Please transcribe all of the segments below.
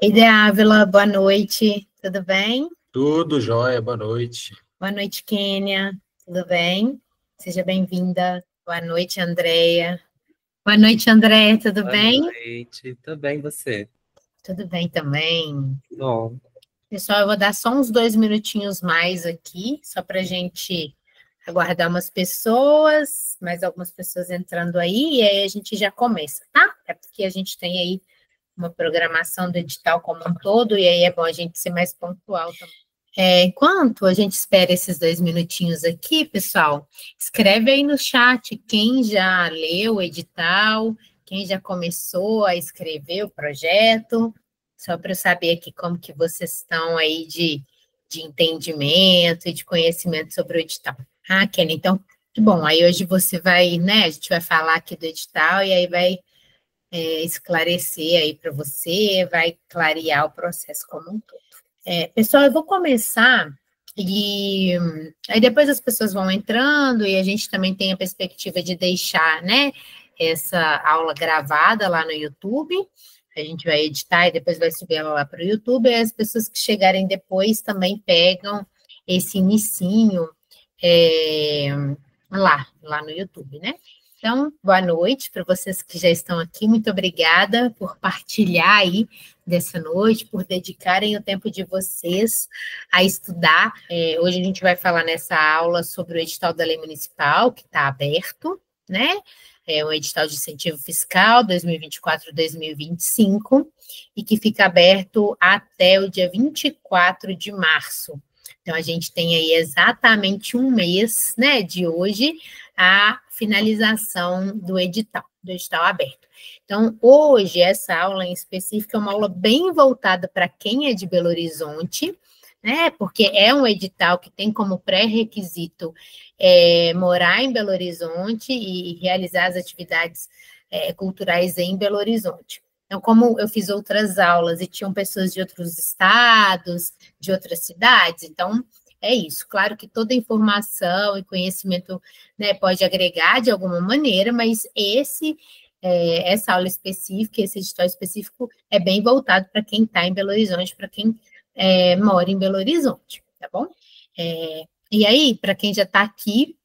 Ide Ávila, boa noite, tudo bem? Tudo jóia, boa noite. Boa noite, Kênia, tudo bem? Seja bem-vinda. Boa noite, Andréia. Boa noite, André, tudo Boa bem? noite, tudo bem você? Tudo bem também. Bom, Pessoal, eu vou dar só uns 2 minutinhos mais aqui, só para a gente aguardar umas pessoas, mais algumas pessoas entrando aí, e aí a gente já começa, tá? É porque a gente tem aí uma programação do edital como um todo, e aí é bom a gente ser mais pontual também. Enquanto a gente espera esses 2 minutinhos aqui, pessoal, escreve aí no chat quem já leu o edital, quem já começou a escrever o projeto, só para eu saber aqui como que vocês estão aí de entendimento e de conhecimento sobre o edital. Ah, Kenny, então, que bom, aí hoje você vai, né, a gente vai falar aqui do edital e aí vai esclarecer aí para você, vai clarear o processo como um todo. Pessoal, eu vou começar e aí depois as pessoas vão entrando e a gente também tem a perspectiva de deixar, né, essa aula gravada lá no YouTube. A gente vai editar e depois vai subir ela lá para o YouTube. E as pessoas que chegarem depois também pegam esse inicinho é, lá no YouTube, né? Então, boa noite para vocês que já estão aqui. Muito obrigada por partilhar aí dessa noite, por dedicarem o tempo de vocês a estudar. Hoje a gente vai falar nessa aula sobre o edital da Lei Municipal, que está aberto, né? É o edital de incentivo fiscal 2024-2025, e que fica aberto até o dia 24 de março. Então, a gente tem aí exatamente um mês, né, de hoje, a finalização do edital aberto. Então, hoje, essa aula em específico é uma aula bem voltada para quem é de Belo Horizonte, né? Porque é um edital que tem como pré-requisito morar em Belo Horizonte e realizar as atividades culturais em Belo Horizonte. Então, como eu fiz outras aulas e tinham pessoas de outros estados, de outras cidades, então é isso. Claro que toda informação e conhecimento, né, pode agregar de alguma maneira, mas essa aula específica, esse edital específico, é bem voltado para quem está em Belo Horizonte, para quem mora em Belo Horizonte, tá bom? E aí, para quem já está aqui,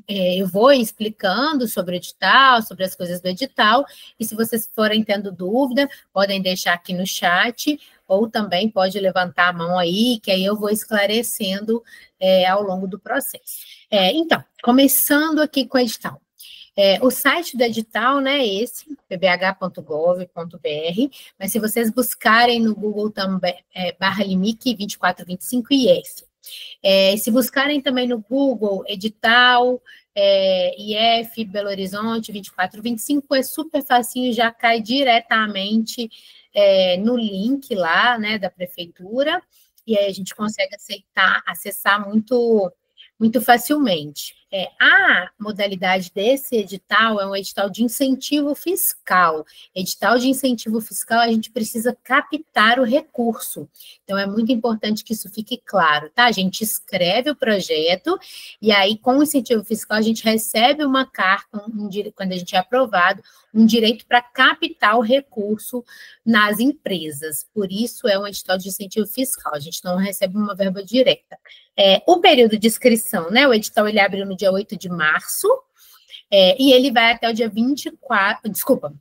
eu vou explicando sobre o edital, sobre as coisas do edital, e se vocês forem tendo dúvida, podem deixar aqui no chat, ou também pode levantar a mão aí, que aí eu vou esclarecendo ao longo do processo. Então, começando aqui com o edital. O site do edital, né, é esse, pbh.gov.br, mas se vocês buscarem no Google também, /limite 2425 IF. Se buscarem também no Google, edital, IF, Belo Horizonte, 2425, é super facinho, já cai diretamente no link lá, né, da prefeitura, e aí a gente consegue acessar muito, muito facilmente. A modalidade desse edital é um edital de incentivo fiscal. Edital de incentivo fiscal, a gente precisa captar o recurso. Então, é muito importante que isso fique claro, tá? A gente escreve o projeto e aí, com o incentivo fiscal, a gente recebe uma carta, quando a gente é aprovado, um direito para captar o recurso nas empresas. Por isso, é um edital de incentivo fiscal. A gente não recebe uma verba direta. O período de inscrição, né? O edital ele abriu no dia 8 de março e ele vai até o dia 24, desculpa,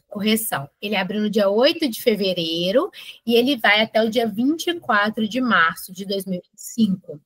correção, ele abriu no dia 8 de fevereiro e ele vai até o dia 24 de março de 2025.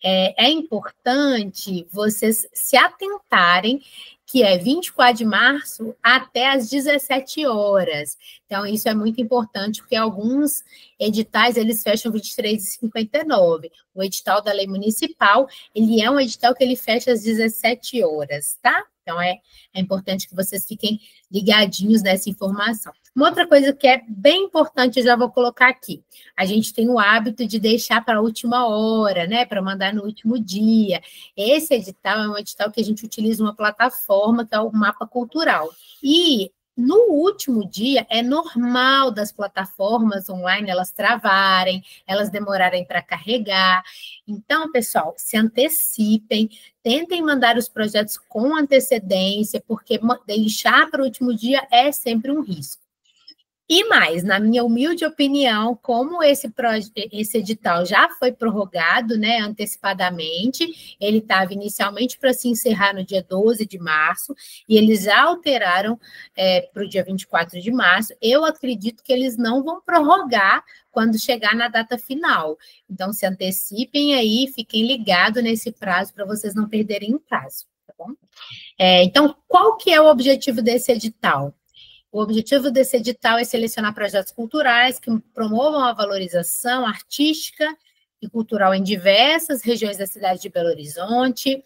É importante vocês se atentarem que é 24 de março até às 17 horas. Então, isso é muito importante, porque alguns editais, eles fecham 23h59. O edital da lei municipal, ele é um edital que ele fecha às 17 horas, tá? Então, é importante que vocês fiquem ligadinhos nessa informação. Uma outra coisa que é bem importante, eu já vou colocar aqui. A gente tem o hábito de deixar para a última hora, né? Para mandar no último dia. Esse edital é um edital que a gente utiliza uma plataforma, que é o Mapa Cultural. E no último dia, é normal das plataformas online elas travarem, elas demorarem para carregar. Então, pessoal, se antecipem, tentem mandar os projetos com antecedência, porque deixar para o último dia é sempre um risco. E mais, na minha humilde opinião, como esse edital já foi prorrogado, né, antecipadamente, ele estava inicialmente para se encerrar no dia 12 de março, e eles já alteraram para o dia 24 de março, eu acredito que eles não vão prorrogar quando chegar na data final. Então, se antecipem aí, fiquem ligados nesse prazo para vocês não perderem o prazo, tá bom? Então, qual que é o objetivo desse edital? O objetivo desse edital é selecionar projetos culturais que promovam a valorização artística e cultural em diversas regiões da cidade de Belo Horizonte,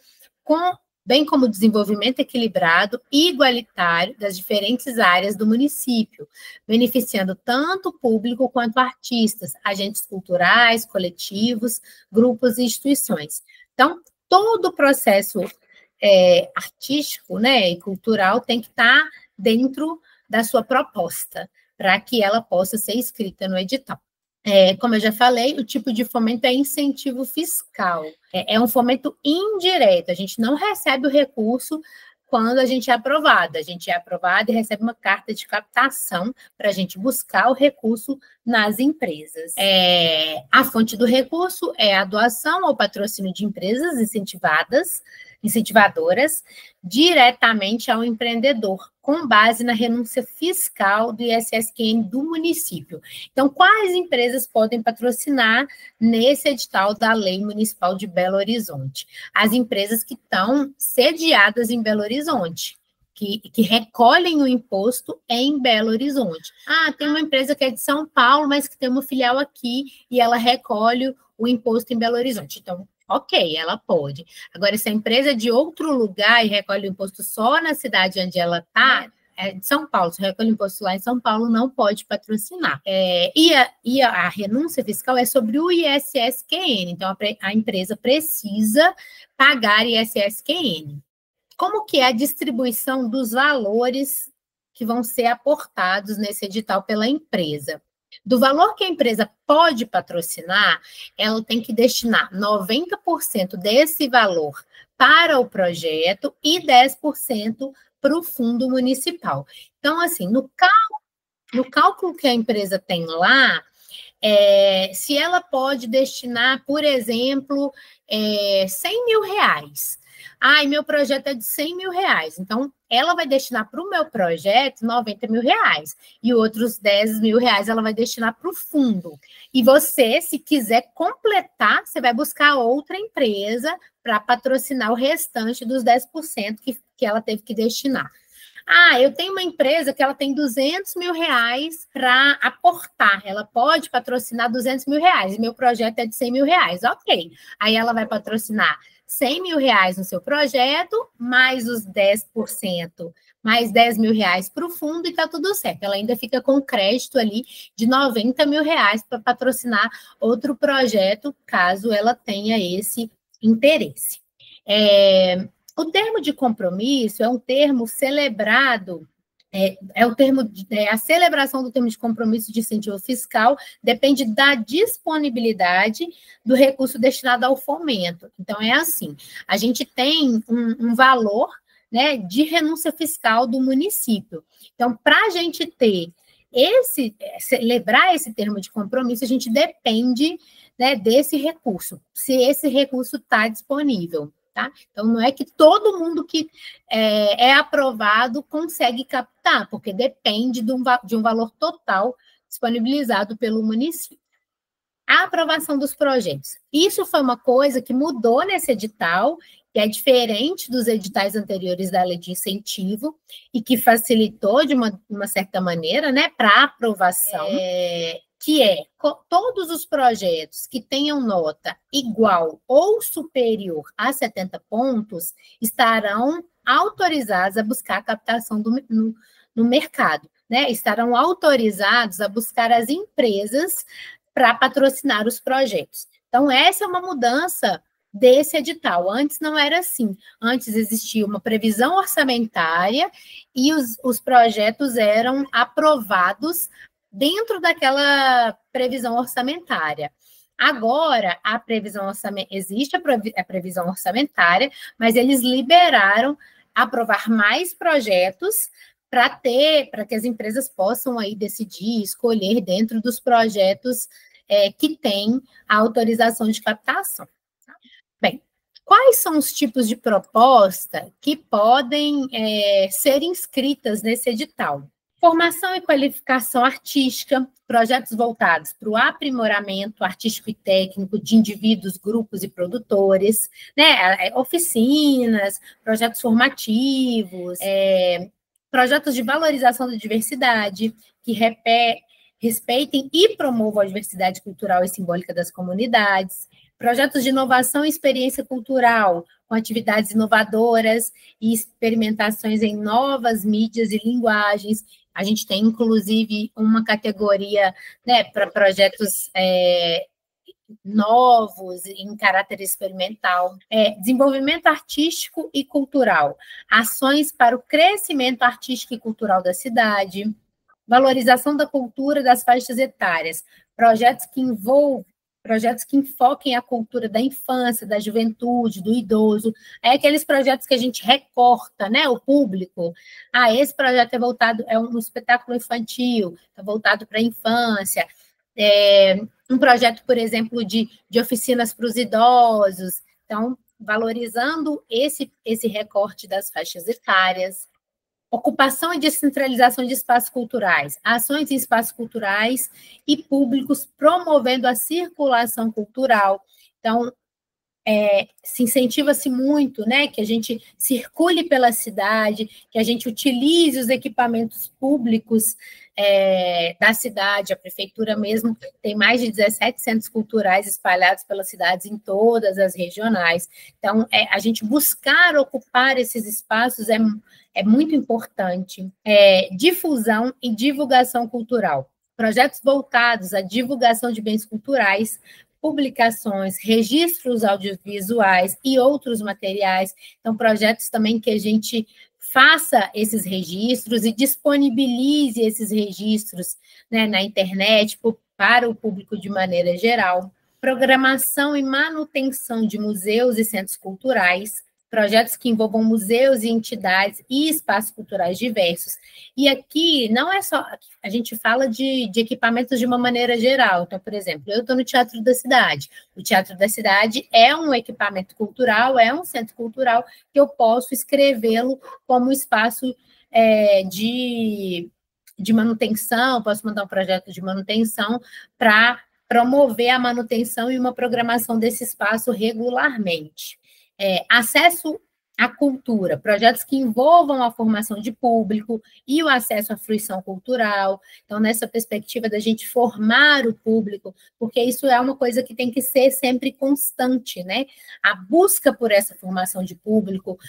bem como o desenvolvimento equilibrado e igualitário das diferentes áreas do município, beneficiando tanto o público quanto artistas, agentes culturais, coletivos, grupos e instituições. Então, todo o processo artístico, né, e cultural tem que estar dentro da sua proposta, para que ela possa ser escrita no edital. Como eu já falei, o tipo de fomento é incentivo fiscal. É um fomento indireto, a gente não recebe o recurso quando a gente é aprovado. A gente é aprovado e recebe uma carta de captação para a gente buscar o recurso nas empresas. A fonte do recurso é a doação ou patrocínio de empresas incentivadoras diretamente ao empreendedor, com base na renúncia fiscal do ISSQN do município. Então, quais empresas podem patrocinar nesse edital da Lei Municipal de Belo Horizonte? As empresas que estão sediadas em Belo Horizonte, que recolhem o imposto em Belo Horizonte. Tem uma empresa que é de São Paulo, mas que tem uma filial aqui e ela recolhe o imposto em Belo Horizonte. Então, ok, ela pode. Agora, se a empresa é de outro lugar e recolhe o imposto só na cidade onde ela está, é de São Paulo, se recolhe o imposto lá em São Paulo, não pode patrocinar. E a renúncia fiscal é sobre o ISSQN, então a empresa precisa pagar ISSQN. Como que é a distribuição dos valores que vão ser aportados nesse edital pela empresa? Do valor que a empresa pode patrocinar, ela tem que destinar 90% desse valor para o projeto e 10% para o fundo municipal. Então, assim, no cálculo que a empresa tem lá, se ela pode destinar, por exemplo, R$100 mil. Meu projeto é de R$100 mil. Então, ela vai destinar para o meu projeto R$90 mil. E outros R$10 mil ela vai destinar para o fundo. E você, se quiser completar, você vai buscar outra empresa para patrocinar o restante dos 10% que ela teve que destinar. Eu tenho uma empresa que ela tem R$200 mil para aportar. Ela pode patrocinar R$200 mil e meu projeto é de R$100 mil. Ok. Aí ela vai patrocinar R$100 mil no seu projeto, mais os 10%, mais R$10 mil para o fundo e está tudo certo. Ela ainda fica com crédito ali de R$90 mil para patrocinar outro projeto, caso ela tenha esse interesse. O termo de compromisso é um termo celebrado, a celebração do termo de compromisso de incentivo fiscal depende da disponibilidade do recurso destinado ao fomento. Então, é assim, a gente tem um valor, né, de renúncia fiscal do município. Então, para a gente celebrar esse termo de compromisso, a gente depende, né, desse recurso, se esse recurso está disponível. Tá? Então, não é que todo mundo que é aprovado consegue captar, porque depende de um valor total disponibilizado pelo município. A aprovação dos projetos. Isso foi uma coisa que mudou nesse edital, que é diferente dos editais anteriores da lei de incentivo, e que facilitou de uma certa maneira, né, para a aprovação, que todos os projetos que tenham nota igual ou superior a 70 pontos estarão autorizados a buscar a captação no mercado, né? Estarão autorizados a buscar as empresas para patrocinar os projetos. Então, essa é uma mudança desse edital. Antes não era assim. Antes existia uma previsão orçamentária e os projetos eram aprovados dentro daquela previsão orçamentária. Agora, existe a previsão orçamentária, mas eles liberaram aprovar mais projetos para que as empresas possam aí decidir, escolher dentro dos projetos que têm a autorização de captação. Bem, quais são os tipos de proposta que podem ser inscritas nesse edital? Formação e qualificação artística, projetos voltados para o aprimoramento artístico e técnico de indivíduos, grupos e produtores, né? Oficinas, projetos formativos, projetos de valorização da diversidade, que respeitem e promovam a diversidade cultural e simbólica das comunidades, projetos de inovação e experiência cultural, com atividades inovadoras e experimentações em novas mídias e linguagens. A gente tem, inclusive, uma categoria, né, para projetos novos, em caráter experimental. Desenvolvimento artístico e cultural, ações para o crescimento artístico e cultural da cidade, valorização da cultura das faixas etárias, projetos que enfoquem a cultura da infância, da juventude, do idoso, aqueles projetos que a gente recorta, né, o público. Esse projeto é um espetáculo infantil, está voltado para a infância. Um projeto, por exemplo, de oficinas para os idosos. Então, valorizando esse recorte das faixas etárias. Ocupação e descentralização de espaços culturais, ações em espaços culturais e públicos promovendo a circulação cultural. Então, se incentiva-se muito, né, que a gente circule pela cidade, que a gente utilize os equipamentos públicos da cidade. A prefeitura mesmo tem mais de 17 centros culturais espalhados pelas cidades em todas as regionais. Então, a gente buscar ocupar esses espaços é muito importante. Difusão e divulgação cultural. Projetos voltados à divulgação de bens culturais, publicações, registros audiovisuais e outros materiais. Então, projetos também que a gente faça esses registros e disponibilize esses registros, né, na internet para o público de maneira geral. Programação e manutenção de museus e centros culturais, projetos que envolvam museus e entidades e espaços culturais diversos. E aqui não é só, a gente fala de equipamentos de uma maneira geral. Então, por exemplo, eu estou no Teatro da Cidade. O Teatro da Cidade é um equipamento cultural, é um centro cultural que eu posso escrevê-lo como espaço de manutenção, posso mandar um projeto de manutenção para promover a manutenção e uma programação desse espaço regularmente. Acesso à cultura, projetos que envolvam a formação de público e o acesso à fruição cultural. Então, nessa perspectiva da gente formar o público, porque isso é uma coisa que tem que ser sempre constante, né? A busca por essa formação de público,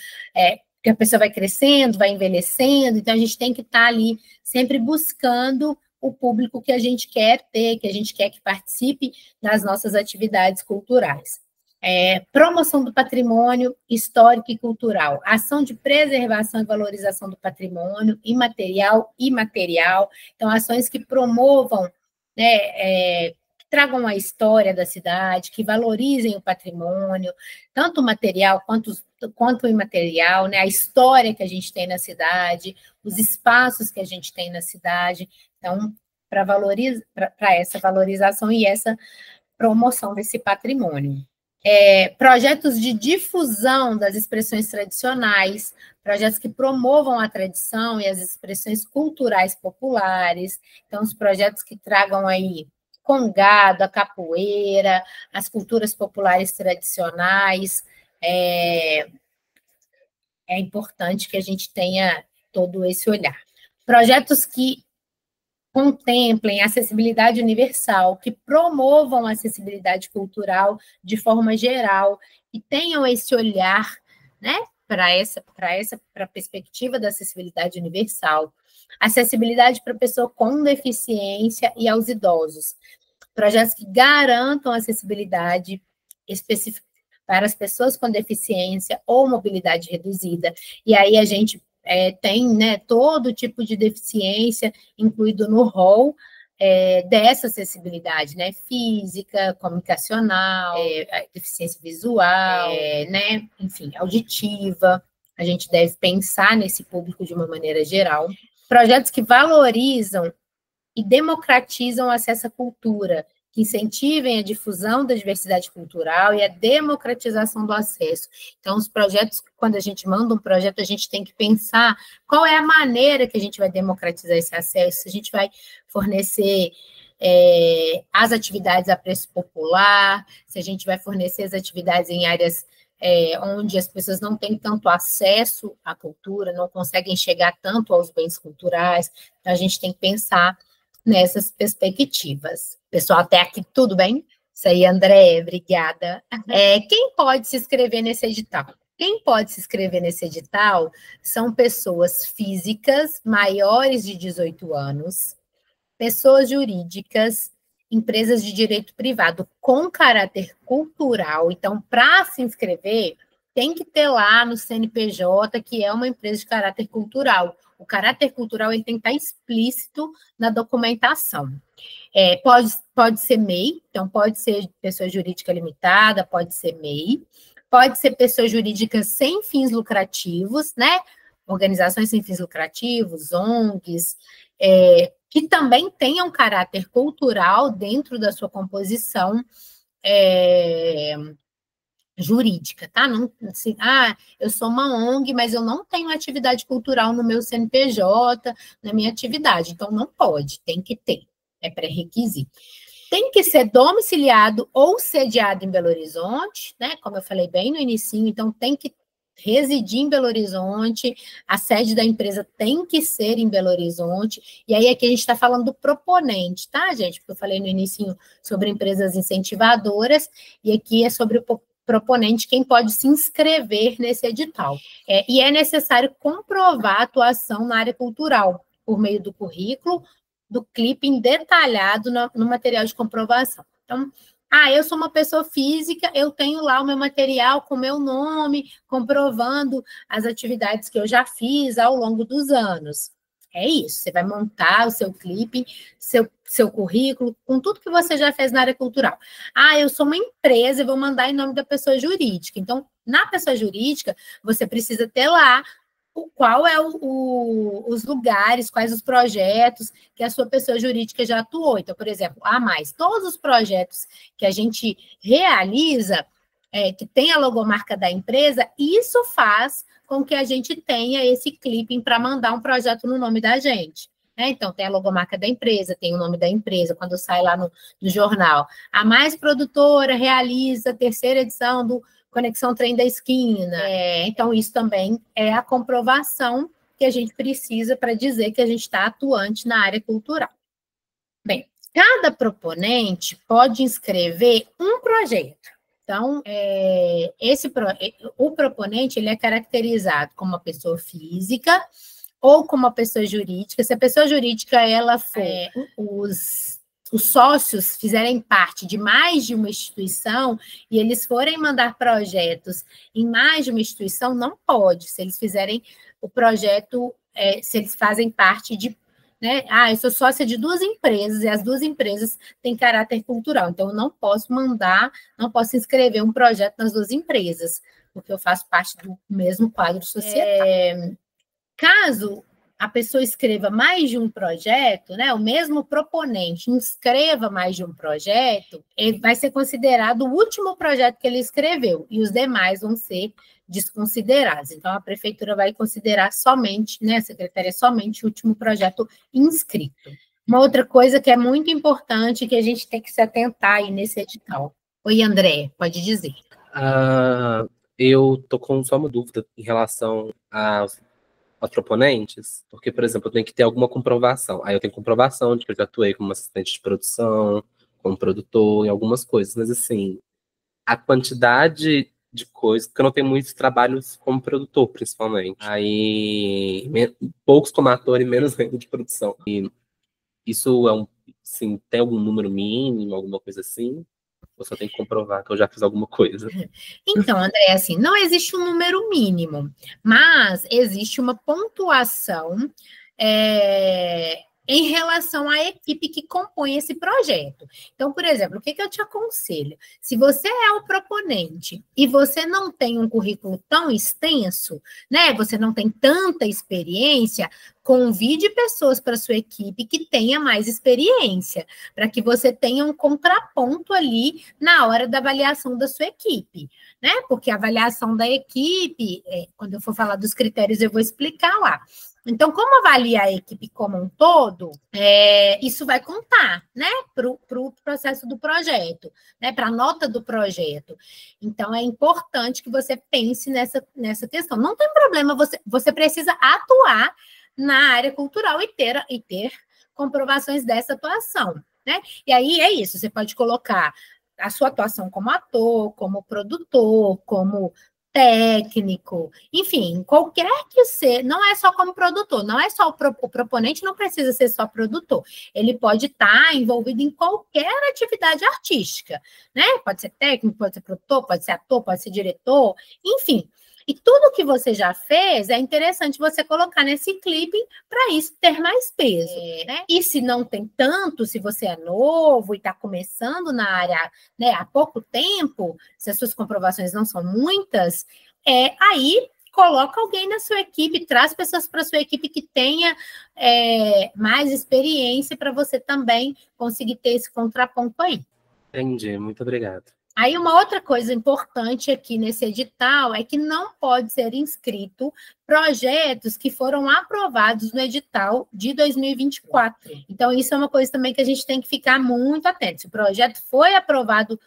porque a pessoa vai crescendo, vai envelhecendo, então a gente tem que estar ali sempre buscando o público que a gente quer ter, que a gente quer que participe das nossas atividades culturais. Promoção do patrimônio histórico e cultural, ação de preservação e valorização do patrimônio imaterial e material, então ações que promovam, né, que tragam a história da cidade, que valorizem o patrimônio, tanto o material quanto o imaterial, né, a história que a gente tem na cidade, os espaços que a gente tem na cidade. Então, para essa valorização e essa promoção desse patrimônio. Projetos de difusão das expressões tradicionais, projetos que promovam a tradição e as expressões culturais populares, então os projetos que tragam aí congado, a capoeira, as culturas populares tradicionais. É importante que a gente tenha todo esse olhar. Projetos que contemplem a acessibilidade universal, que promovam a acessibilidade cultural de forma geral e tenham esse olhar, né, para a perspectiva da acessibilidade universal. Acessibilidade para a pessoa com deficiência e aos idosos. Projetos que garantam acessibilidade específica para as pessoas com deficiência ou mobilidade reduzida. E aí a gente tem, né, todo tipo de deficiência incluído no rol dessa acessibilidade, né, física, comunicacional, deficiência visual, né, enfim, auditiva. A gente deve pensar nesse público de uma maneira geral. projetos que valorizam e democratizam o acesso à cultura, que incentivem a difusão da diversidade cultural e a democratização do acesso. Então, os projetos, quando a gente manda um projeto, a gente tem que pensar qual é a maneira que a gente vai democratizar esse acesso, se a gente vai fornecer as atividades a preço popular, se a gente vai fornecer as atividades em áreas onde as pessoas não têm tanto acesso à cultura, não conseguem chegar tanto aos bens culturais. Então, a gente tem que pensar nessas perspectivas. Pessoal, até aqui tudo bem? Isso aí, André, obrigada. Quem pode se inscrever nesse edital? Quem pode se inscrever nesse edital são pessoas físicas maiores de 18 anos, pessoas jurídicas, empresas de direito privado com caráter cultural. Então, para se inscrever, tem que ter lá no CNPJ, que é uma empresa de caráter cultural. O caráter cultural ele tem que estar explícito na documentação. Pode ser MEI, então pode ser pessoa jurídica limitada, pode ser MEI, pode ser pessoa jurídica sem fins lucrativos, né? Organizações sem fins lucrativos, ONGs, que também tenham caráter cultural dentro da sua composição jurídica, tá? Não, assim, eu sou uma ONG, mas eu não tenho atividade cultural no meu CNPJ, na minha atividade, então não pode, tem que ter, é pré-requisito. Tem que ser domiciliado ou sediado em Belo Horizonte, né? Como eu falei bem no inicinho, então tem que residir em Belo Horizonte, a sede da empresa tem que ser em Belo Horizonte, e aí aqui a gente está falando do proponente, tá, gente? Porque eu falei no inicinho sobre empresas incentivadoras, e aqui é sobre o proponente, quem pode se inscrever nesse edital. E é necessário comprovar a atuação na área cultural, por meio do currículo, do clipping detalhado no material de comprovação. Então, eu sou uma pessoa física, eu tenho lá o meu material com meu nome, comprovando as atividades que eu já fiz ao longo dos anos. É isso, você vai montar o seu clipping, seu currículo, com tudo que você já fez na área cultural. Eu sou uma empresa e vou mandar em nome da pessoa jurídica. Então, na pessoa jurídica, você precisa ter lá qual é os lugares, quais os projetos que a sua pessoa jurídica já atuou. Então, por exemplo, todos os projetos que a gente realiza, que tem a logomarca da empresa, isso faz com que a gente tenha esse clipping para mandar um projeto no nome da gente. Então, tem a logomarca da empresa, tem o nome da empresa, quando sai lá no jornal. A Mais Produtora realiza a 3ª edição do Conexão Trem da Esquina. Então, isso também é a comprovação que a gente precisa para dizer que a gente está atuante na área cultural. Bem, cada proponente pode inscrever um projeto. Então, o proponente ele é caracterizado como uma pessoa física ou como uma pessoa jurídica. Se a pessoa jurídica ela for os sócios fizerem parte de mais de uma instituição e eles forem mandar projetos em mais de uma instituição, não pode. Se eles fizerem o projeto, se eles fazem parte de... eu sou sócia de 2 empresas e as 2 empresas têm caráter cultural, então eu não posso inscrever um projeto nas 2 empresas, porque eu faço parte do mesmo quadro societário. Caso a pessoa escreva mais de um projeto, o mesmo proponente inscreva mais de um projeto, ele vai ser considerado o último projeto que ele escreveu, e os demais vão ser desconsiderados. Então, a prefeitura vai considerar somente, a secretaria, somente o último projeto inscrito. Uma outra coisa que é muito importante, que a gente tem que se atentar aí nesse edital. Oi, André, pode dizer. Eu tô com só uma dúvida em relação aos proponentes, porque, por exemplo, eu tenho que ter alguma comprovação. Aí eu tenho comprovação de que eu já atuei como assistente de produção, como produtor, em algumas coisas, mas assim, a quantidade de coisas, porque eu não tenho muitos trabalhos como produtor, principalmente. Aí, poucos como ator e menos ainda de produção. E isso assim, tem algum número mínimo, alguma coisa assim? Ou só tem que comprovar que eu já fiz alguma coisa? Então, André, assim, não existe um número mínimo, mas existe uma pontuação em relação à equipe que compõe esse projeto. Então, por exemplo, o que eu te aconselho? Se você é o proponente e você não tem um currículo tão extenso, né? Você não tem tanta experiência, convide pessoas para sua equipe que tenha mais experiência, para que você tenha um contraponto ali na hora da avaliação da sua equipe, né? Porque a avaliação da equipe, quando eu for falar dos critérios, eu vou explicar lá. Então, como avalia a equipe como um todo, isso vai contar, né, para o processo do projeto, né, para a nota do projeto. Então, é importante que você pense nessa questão. Não tem problema, você precisa atuar na área cultural e ter comprovações dessa atuação, né? E aí é isso, você pode colocar a sua atuação como ator, como produtor, como técnico, enfim, qualquer que seja, não é só como produtor, não é só o proponente, não precisa ser só produtor, ele pode estar envolvido em qualquer atividade artística, né? Pode ser técnico, pode ser produtor, pode ser ator, pode ser diretor, enfim. E tudo que você já fez, é interessante você colocar nesse clipe para isso ter mais peso, né? E se não tem tanto, se você é novo e está começando na área, né, há pouco tempo, se as suas comprovações não são muitas, aí coloca alguém na sua equipe, traz pessoas para a sua equipe que tenha mais experiência para você também conseguir ter esse contraponto aí. Entendi, muito obrigado. Aí, uma outra coisa importante aqui nesse edital é que não pode ser inscrito projetos que foram aprovados no edital de 2024. Então, isso é uma coisa também que a gente tem que ficar muito atento. Se o projeto foi aprovado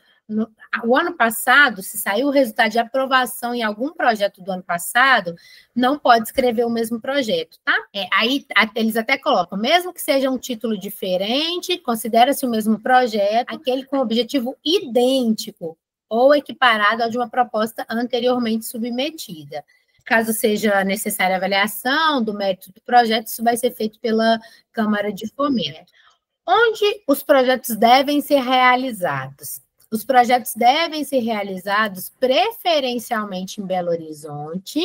o ano passado, se saiu o resultado de aprovação em algum projeto do ano passado, não pode escrever o mesmo projeto, tá? Aí eles até colocam, mesmo que seja um título diferente, considera-se o mesmo projeto, aquele com objetivo idêntico ou equiparado ao de uma proposta anteriormente submetida. Caso seja necessária avaliação do mérito do projeto, isso vai ser feito pela Câmara de Fomento. Onde os projetos devem ser realizados? Os projetos devem ser realizados preferencialmente em Belo Horizonte.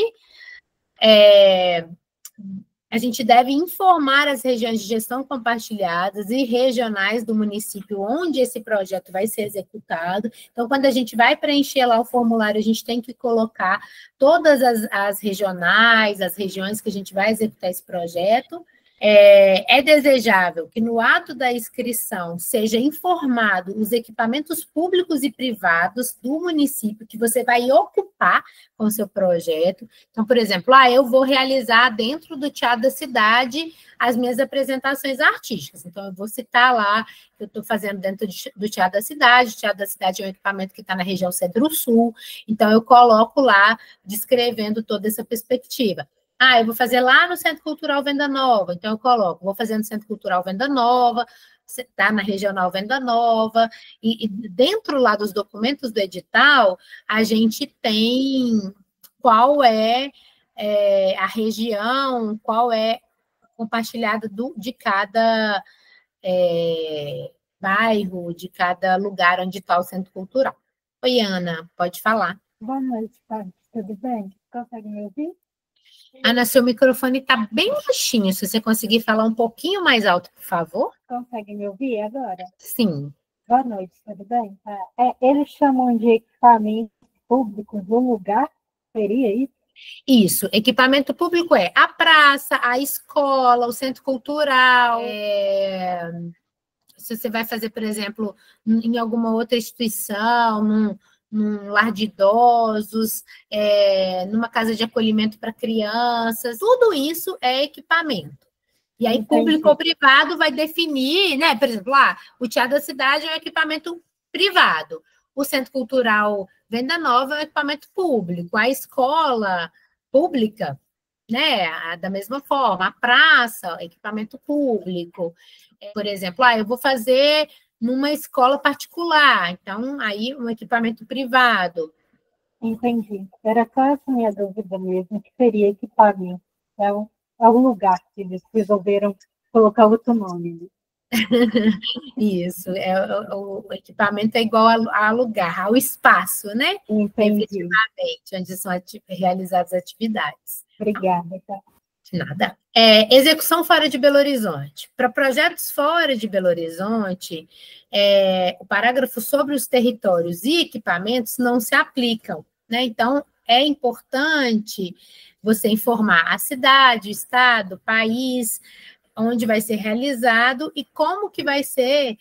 A gente deve informar as regiões de gestão compartilhadas e regionais do município onde esse projeto vai ser executado. Então, quando a gente vai preencher lá o formulário, a gente tem que colocar todas as regionais, as regiões que a gente vai executar esse projeto. É desejável que no ato da inscrição seja informado os equipamentos públicos e privados do município que você vai ocupar com o seu projeto. Então, por exemplo, eu vou realizar dentro do Teatro da Cidade as minhas apresentações artísticas. Então, eu vou citar lá que eu estou fazendo dentro do Teatro da Cidade. O Teatro da Cidade é um equipamento que está na região Centro-Sul. Então, eu coloco lá descrevendo toda essa perspectiva. Eu vou fazer lá no Centro Cultural Venda Nova, então eu coloco, vou fazer no Centro Cultural Venda Nova, está na Regional Venda Nova, e dentro lá dos documentos do edital, a gente tem qual é a região, qual é compartilhada de cada bairro, de cada lugar onde está o Centro Cultural. Oi, Ana, pode falar. Boa noite, Paty. Tudo bem? Consegue me ouvir? Ana, seu microfone está bem baixinho. Se você conseguir falar um pouquinho mais alto, por favor. Consegue me ouvir agora? Sim. Boa noite, tudo bem? Eles chamam de equipamentos públicos do lugar? Seria isso? Isso. Equipamento público é a praça, a escola, o centro cultural. Se você vai fazer, por exemplo, em alguma outra instituição, num lar de idosos, numa casa de acolhimento para crianças, tudo isso é equipamento. E aí, público ou privado vai definir, né? Por exemplo, o Teatro da Cidade é um equipamento privado, o Centro Cultural Venda Nova é um equipamento público, a escola pública, né? Da mesma forma, a praça, equipamento público. Por exemplo, eu vou fazer numa escola particular, então, aí, um equipamento privado. Entendi. Era só essa minha dúvida mesmo, que seria equipamento. É um lugar que eles resolveram colocar outro nome. Isso, o equipamento é igual a lugar, ao espaço, né? Entendi. Efetivamente, onde são realizadas atividades. Obrigada, tá? Nada. Execução fora de Belo Horizonte. Para projetos fora de Belo Horizonte, o parágrafo sobre os territórios e equipamentos não se aplicam, né? Então, é importante você informar a cidade, o estado, o país, onde vai ser realizado e como que vai ser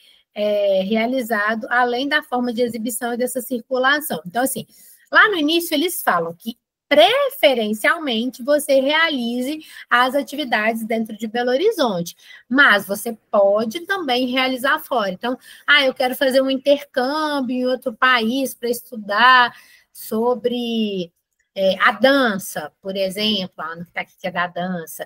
realizado, além da forma de exibição e dessa circulação. Então, assim, lá no início eles falam que preferencialmente você realize as atividades dentro de Belo Horizonte, mas você pode também realizar fora. Então, eu quero fazer um intercâmbio em outro país para estudar sobre a dança, por exemplo, a Ana que está aqui que é da dança.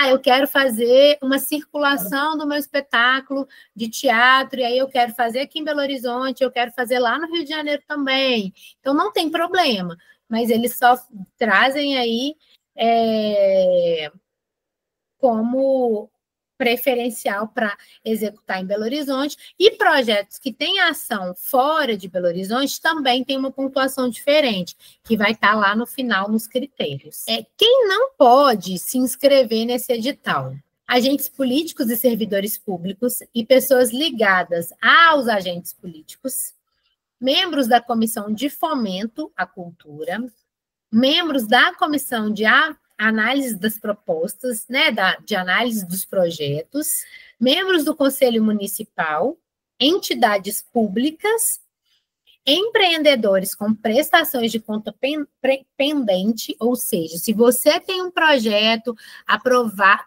Eu quero fazer uma circulação do meu espetáculo de teatro, e aí eu quero fazer aqui em Belo Horizonte, eu quero fazer lá no Rio de Janeiro também. Então, não tem problema. Mas eles só trazem aí como preferencial para executar em Belo Horizonte, e projetos que têm ação fora de Belo Horizonte também tem uma pontuação diferente, que vai estar lá no final nos critérios. Quem não pode se inscrever nesse edital? Agentes políticos e servidores públicos e pessoas ligadas aos agentes políticos, membros da Comissão de Fomento à Cultura, membros da Comissão de Análise das Propostas, né, de análise dos projetos, membros do Conselho Municipal, entidades públicas, empreendedores com prestações de conta pendente, ou seja, se você tem um projeto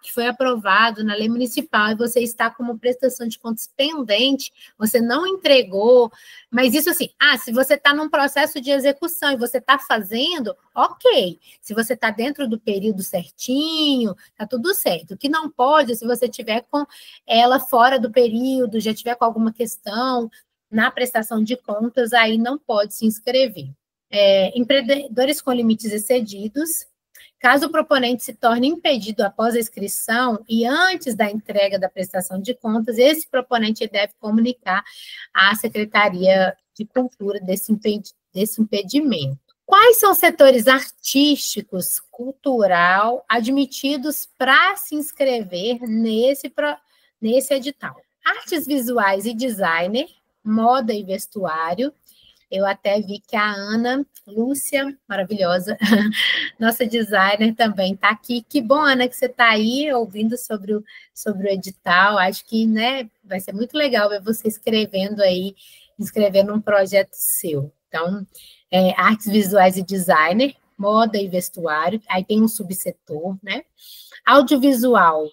que foi aprovado na lei municipal e você está com uma prestação de contas pendente, você não entregou, mas isso assim, se você está num processo de execução e você está fazendo, ok. Se você está dentro do período certinho, está tudo certo. O que não pode, se você tiver com ela fora do período, já tiver com alguma questão na prestação de contas, aí não pode se inscrever. Empreendedores com limites excedidos, caso o proponente se torne impedido após a inscrição e antes da entrega da prestação de contas, esse proponente deve comunicar à Secretaria de Cultura desse impedimento. Quais são os setores artísticos, cultural, admitidos para se inscrever nesse edital? Artes visuais e designer, moda e vestuário. Eu até vi que a Ana Lúcia, maravilhosa, nossa designer também está aqui. Que bom, Ana, que você está aí ouvindo sobre o edital. Acho que, né, vai ser muito legal ver você escrevendo um projeto seu. Então, artes visuais e designer, moda e vestuário. Aí tem um subsetor, né? Audiovisual,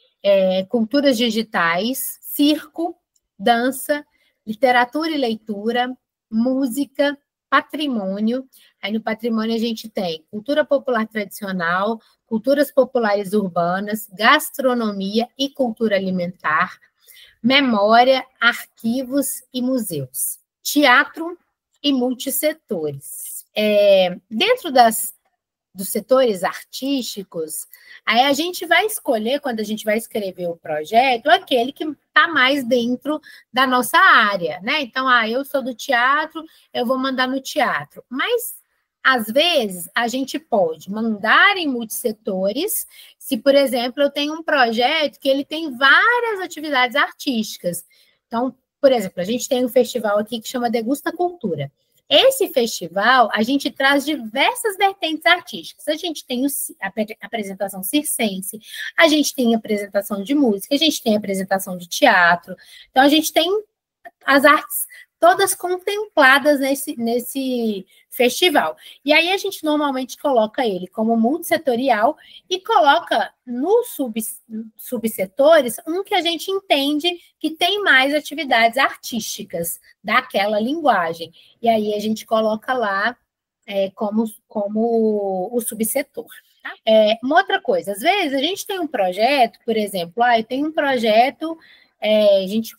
culturas digitais, circo, dança, literatura e leitura, música, patrimônio. Aí no patrimônio a gente tem cultura popular tradicional, culturas populares urbanas, gastronomia e cultura alimentar, memória, arquivos e museus, teatro e multissetores. Dentro dos setores artísticos, aí a gente vai escolher, quando a gente vai escrever o projeto, aquele que está mais dentro da nossa área, né? Então, eu sou do teatro, eu vou mandar no teatro. Mas, às vezes, a gente pode mandar em multissetores, se, por exemplo, eu tenho um projeto que ele tem várias atividades artísticas. Então, por exemplo, a gente tem um festival aqui que chama Degusta Cultura. Esse festival, a gente traz diversas vertentes artísticas. A gente tem a apresentação circense, a gente tem a apresentação de música, a gente tem a apresentação de teatro. Então, a gente tem as artes todas contempladas nesse festival. E aí, a gente normalmente coloca ele como multissetorial e coloca nos subsetores um que a gente entende que tem mais atividades artísticas daquela linguagem. E aí, a gente coloca lá como o subsetor. Tá? Uma outra coisa, às vezes, a gente tem um projeto, por exemplo, eu tenho um projeto, a gente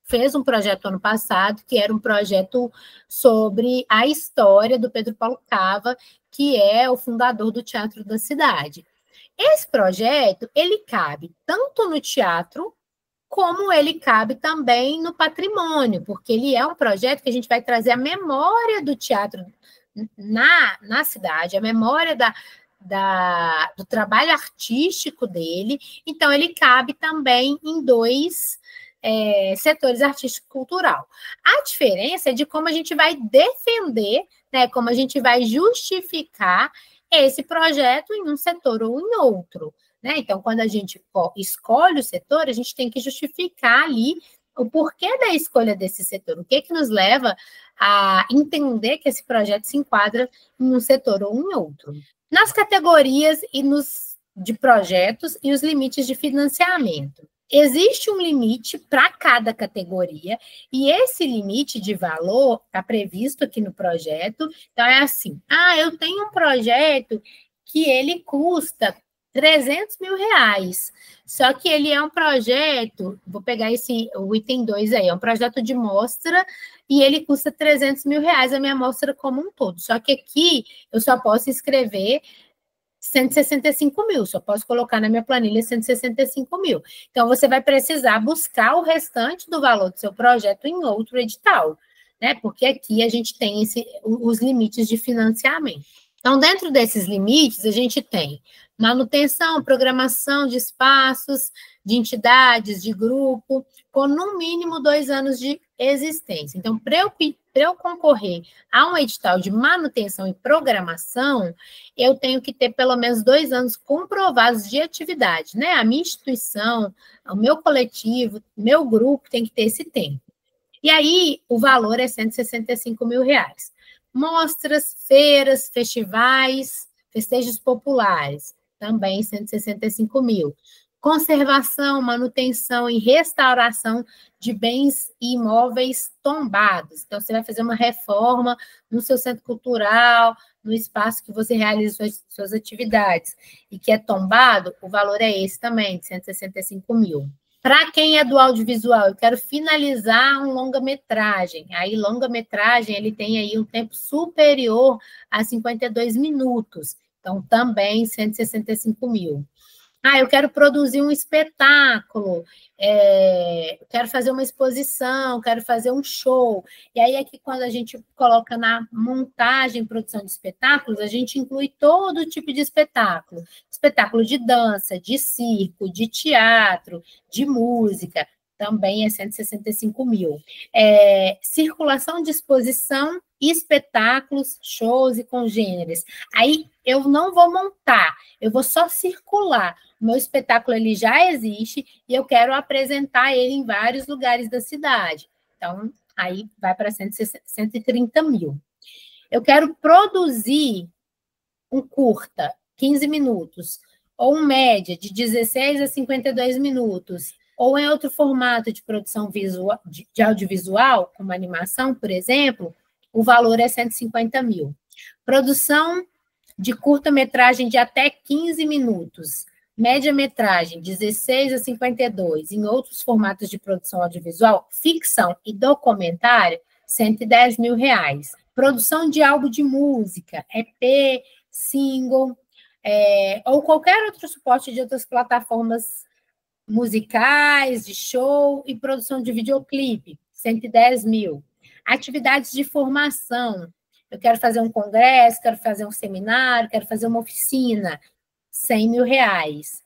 fez um projeto ano passado, que era um projeto sobre a história do Pedro Paulo Cava, que é o fundador do Teatro da Cidade. Esse projeto, ele cabe tanto no teatro, como ele cabe também no patrimônio, porque ele é um projeto que a gente vai trazer a memória do teatro na cidade, a memória do trabalho artístico dele, então ele cabe também em 2 setores artístico-cultural. A diferença é de como a gente vai defender, né, como a gente vai justificar esse projeto em um setor ou em outro. Né? Então, quando a gente escolhe o setor, a gente tem que justificar ali o porquê da escolha desse setor, o que nos leva a entender que esse projeto se enquadra em um setor ou em outro. Nas categorias de projetos e os limites de financiamento. Existe um limite para cada categoria, e esse limite de valor está previsto aqui no projeto. Então, é assim, eu tenho um projeto que ele custa R$300 mil, só que ele é um projeto, vou pegar o item 2 aí, é um projeto de mostra, e ele custa R$300 mil, a minha mostra como um todo, só que aqui eu só posso escrever 165 mil, só posso colocar na minha planilha 165 mil. Então, você vai precisar buscar o restante do valor do seu projeto em outro edital, né? Porque aqui a gente tem os limites de financiamento. Então, dentro desses limites, a gente tem manutenção, programação de espaços, de entidades, de grupo, com no mínimo 2 anos de existência. Então, para eu concorrer a um edital de manutenção e programação, eu tenho que ter pelo menos 2 anos comprovados de atividade, né? A minha instituição, o meu coletivo, meu grupo tem que ter esse tempo. E aí, o valor é R$165 mil. Mostras, feiras, festivais, festejos populares, também 165 mil. Conservação, manutenção e restauração de bens e imóveis tombados. Então, você vai fazer uma reforma no seu centro cultural, no espaço que você realiza suas atividades, e que é tombado, o valor é esse também, de 165 mil. Para quem é do audiovisual, eu quero finalizar um longa-metragem. Aí, longa-metragem, ele tem aí um tempo superior a 52 minutos. Então, também 165 mil. Eu quero produzir um espetáculo, quero fazer uma exposição, quero fazer um show. E aí é que quando a gente coloca na montagem e produção de espetáculos, a gente inclui todo tipo de espetáculo. Espetáculo de dança, de circo, de teatro, de música, também é 165 mil. Circulação de exposição, espetáculos, shows e congêneres. Aí eu não vou montar, eu vou só circular. O meu espetáculo ele já existe e eu quero apresentar ele em vários lugares da cidade. Então, aí vai para 130 mil. Eu quero produzir um curta, 15 minutos, ou um média, de 16 a 52 minutos, ou em outro formato de produção visual, de audiovisual, como animação, por exemplo, o valor é 150 mil. Produção de curta-metragem de até 15 minutos, média-metragem 16 a 52, em outros formatos de produção audiovisual, ficção e documentário, 110 mil reais. Produção de álbum de música, EP, single, ou qualquer outro suporte de outras plataformas musicais, de show e produção de videoclipe, 110 mil. Atividades de formação, eu quero fazer um congresso, quero fazer um seminário, quero fazer uma oficina, 100 mil reais.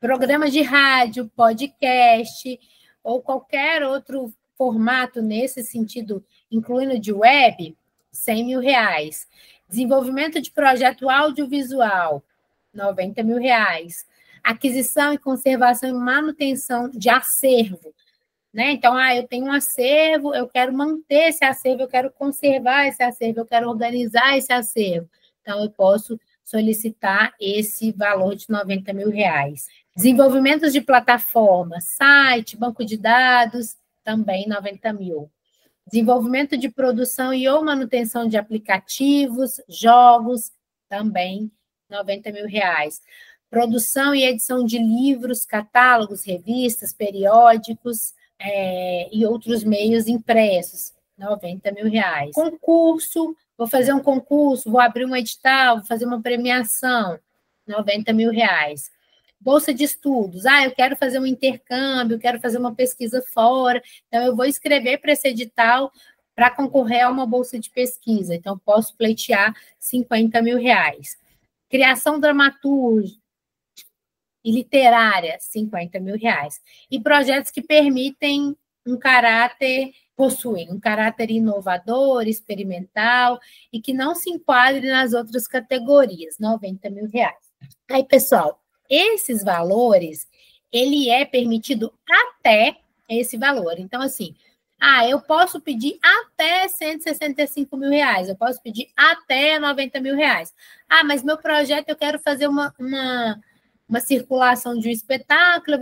Programas de rádio, podcast, ou qualquer outro formato nesse sentido, incluindo de web, 100 mil reais. Desenvolvimento de projeto audiovisual, 90 mil reais. Aquisição e conservação e manutenção de acervo, né? Então, eu tenho um acervo, eu quero manter esse acervo, eu quero conservar esse acervo, eu quero organizar esse acervo. Então, eu posso solicitar esse valor de 90 mil reais. Desenvolvimentos de plataforma, site, banco de dados, também 90 mil. Desenvolvimento de produção e ou manutenção de aplicativos, jogos, também 90 mil reais. Produção e edição de livros, catálogos, revistas, periódicos e outros meios impressos, 90 mil reais. Concurso, vou fazer um concurso, vou abrir um edital, vou fazer uma premiação, 90 mil reais. Bolsa de estudos, eu quero fazer um intercâmbio, quero fazer uma pesquisa fora, então eu vou escrever para esse edital para concorrer a uma bolsa de pesquisa, então posso pleitear 50 mil reais. Criação dramaturgica e literária, R$50 mil. E projetos que permitem possuem um caráter inovador, experimental, e que não se enquadre nas outras categorias, R$90 mil. Aí, pessoal, esses valores, ele é permitido até esse valor. Então, assim, eu posso pedir até R$165 mil, eu posso pedir até R$90 mil. Mas meu projeto, eu quero fazer uma circulação de um espetáculo,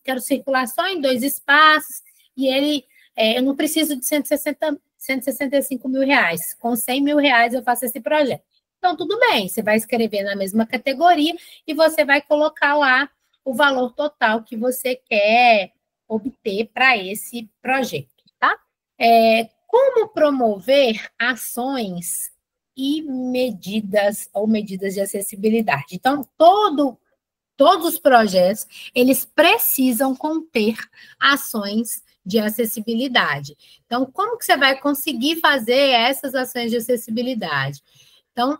quero circular só em 2 espaços, e eu não preciso de R$165 mil, com R$100 mil eu faço esse projeto. Então, tudo bem, você vai escrever na mesma categoria e você vai colocar lá o valor total que você quer obter para esse projeto, tá? Como promover ações e medidas de acessibilidade? Então, todos os projetos, eles precisam conter ações de acessibilidade. Então, como que você vai conseguir fazer essas ações de acessibilidade? Então,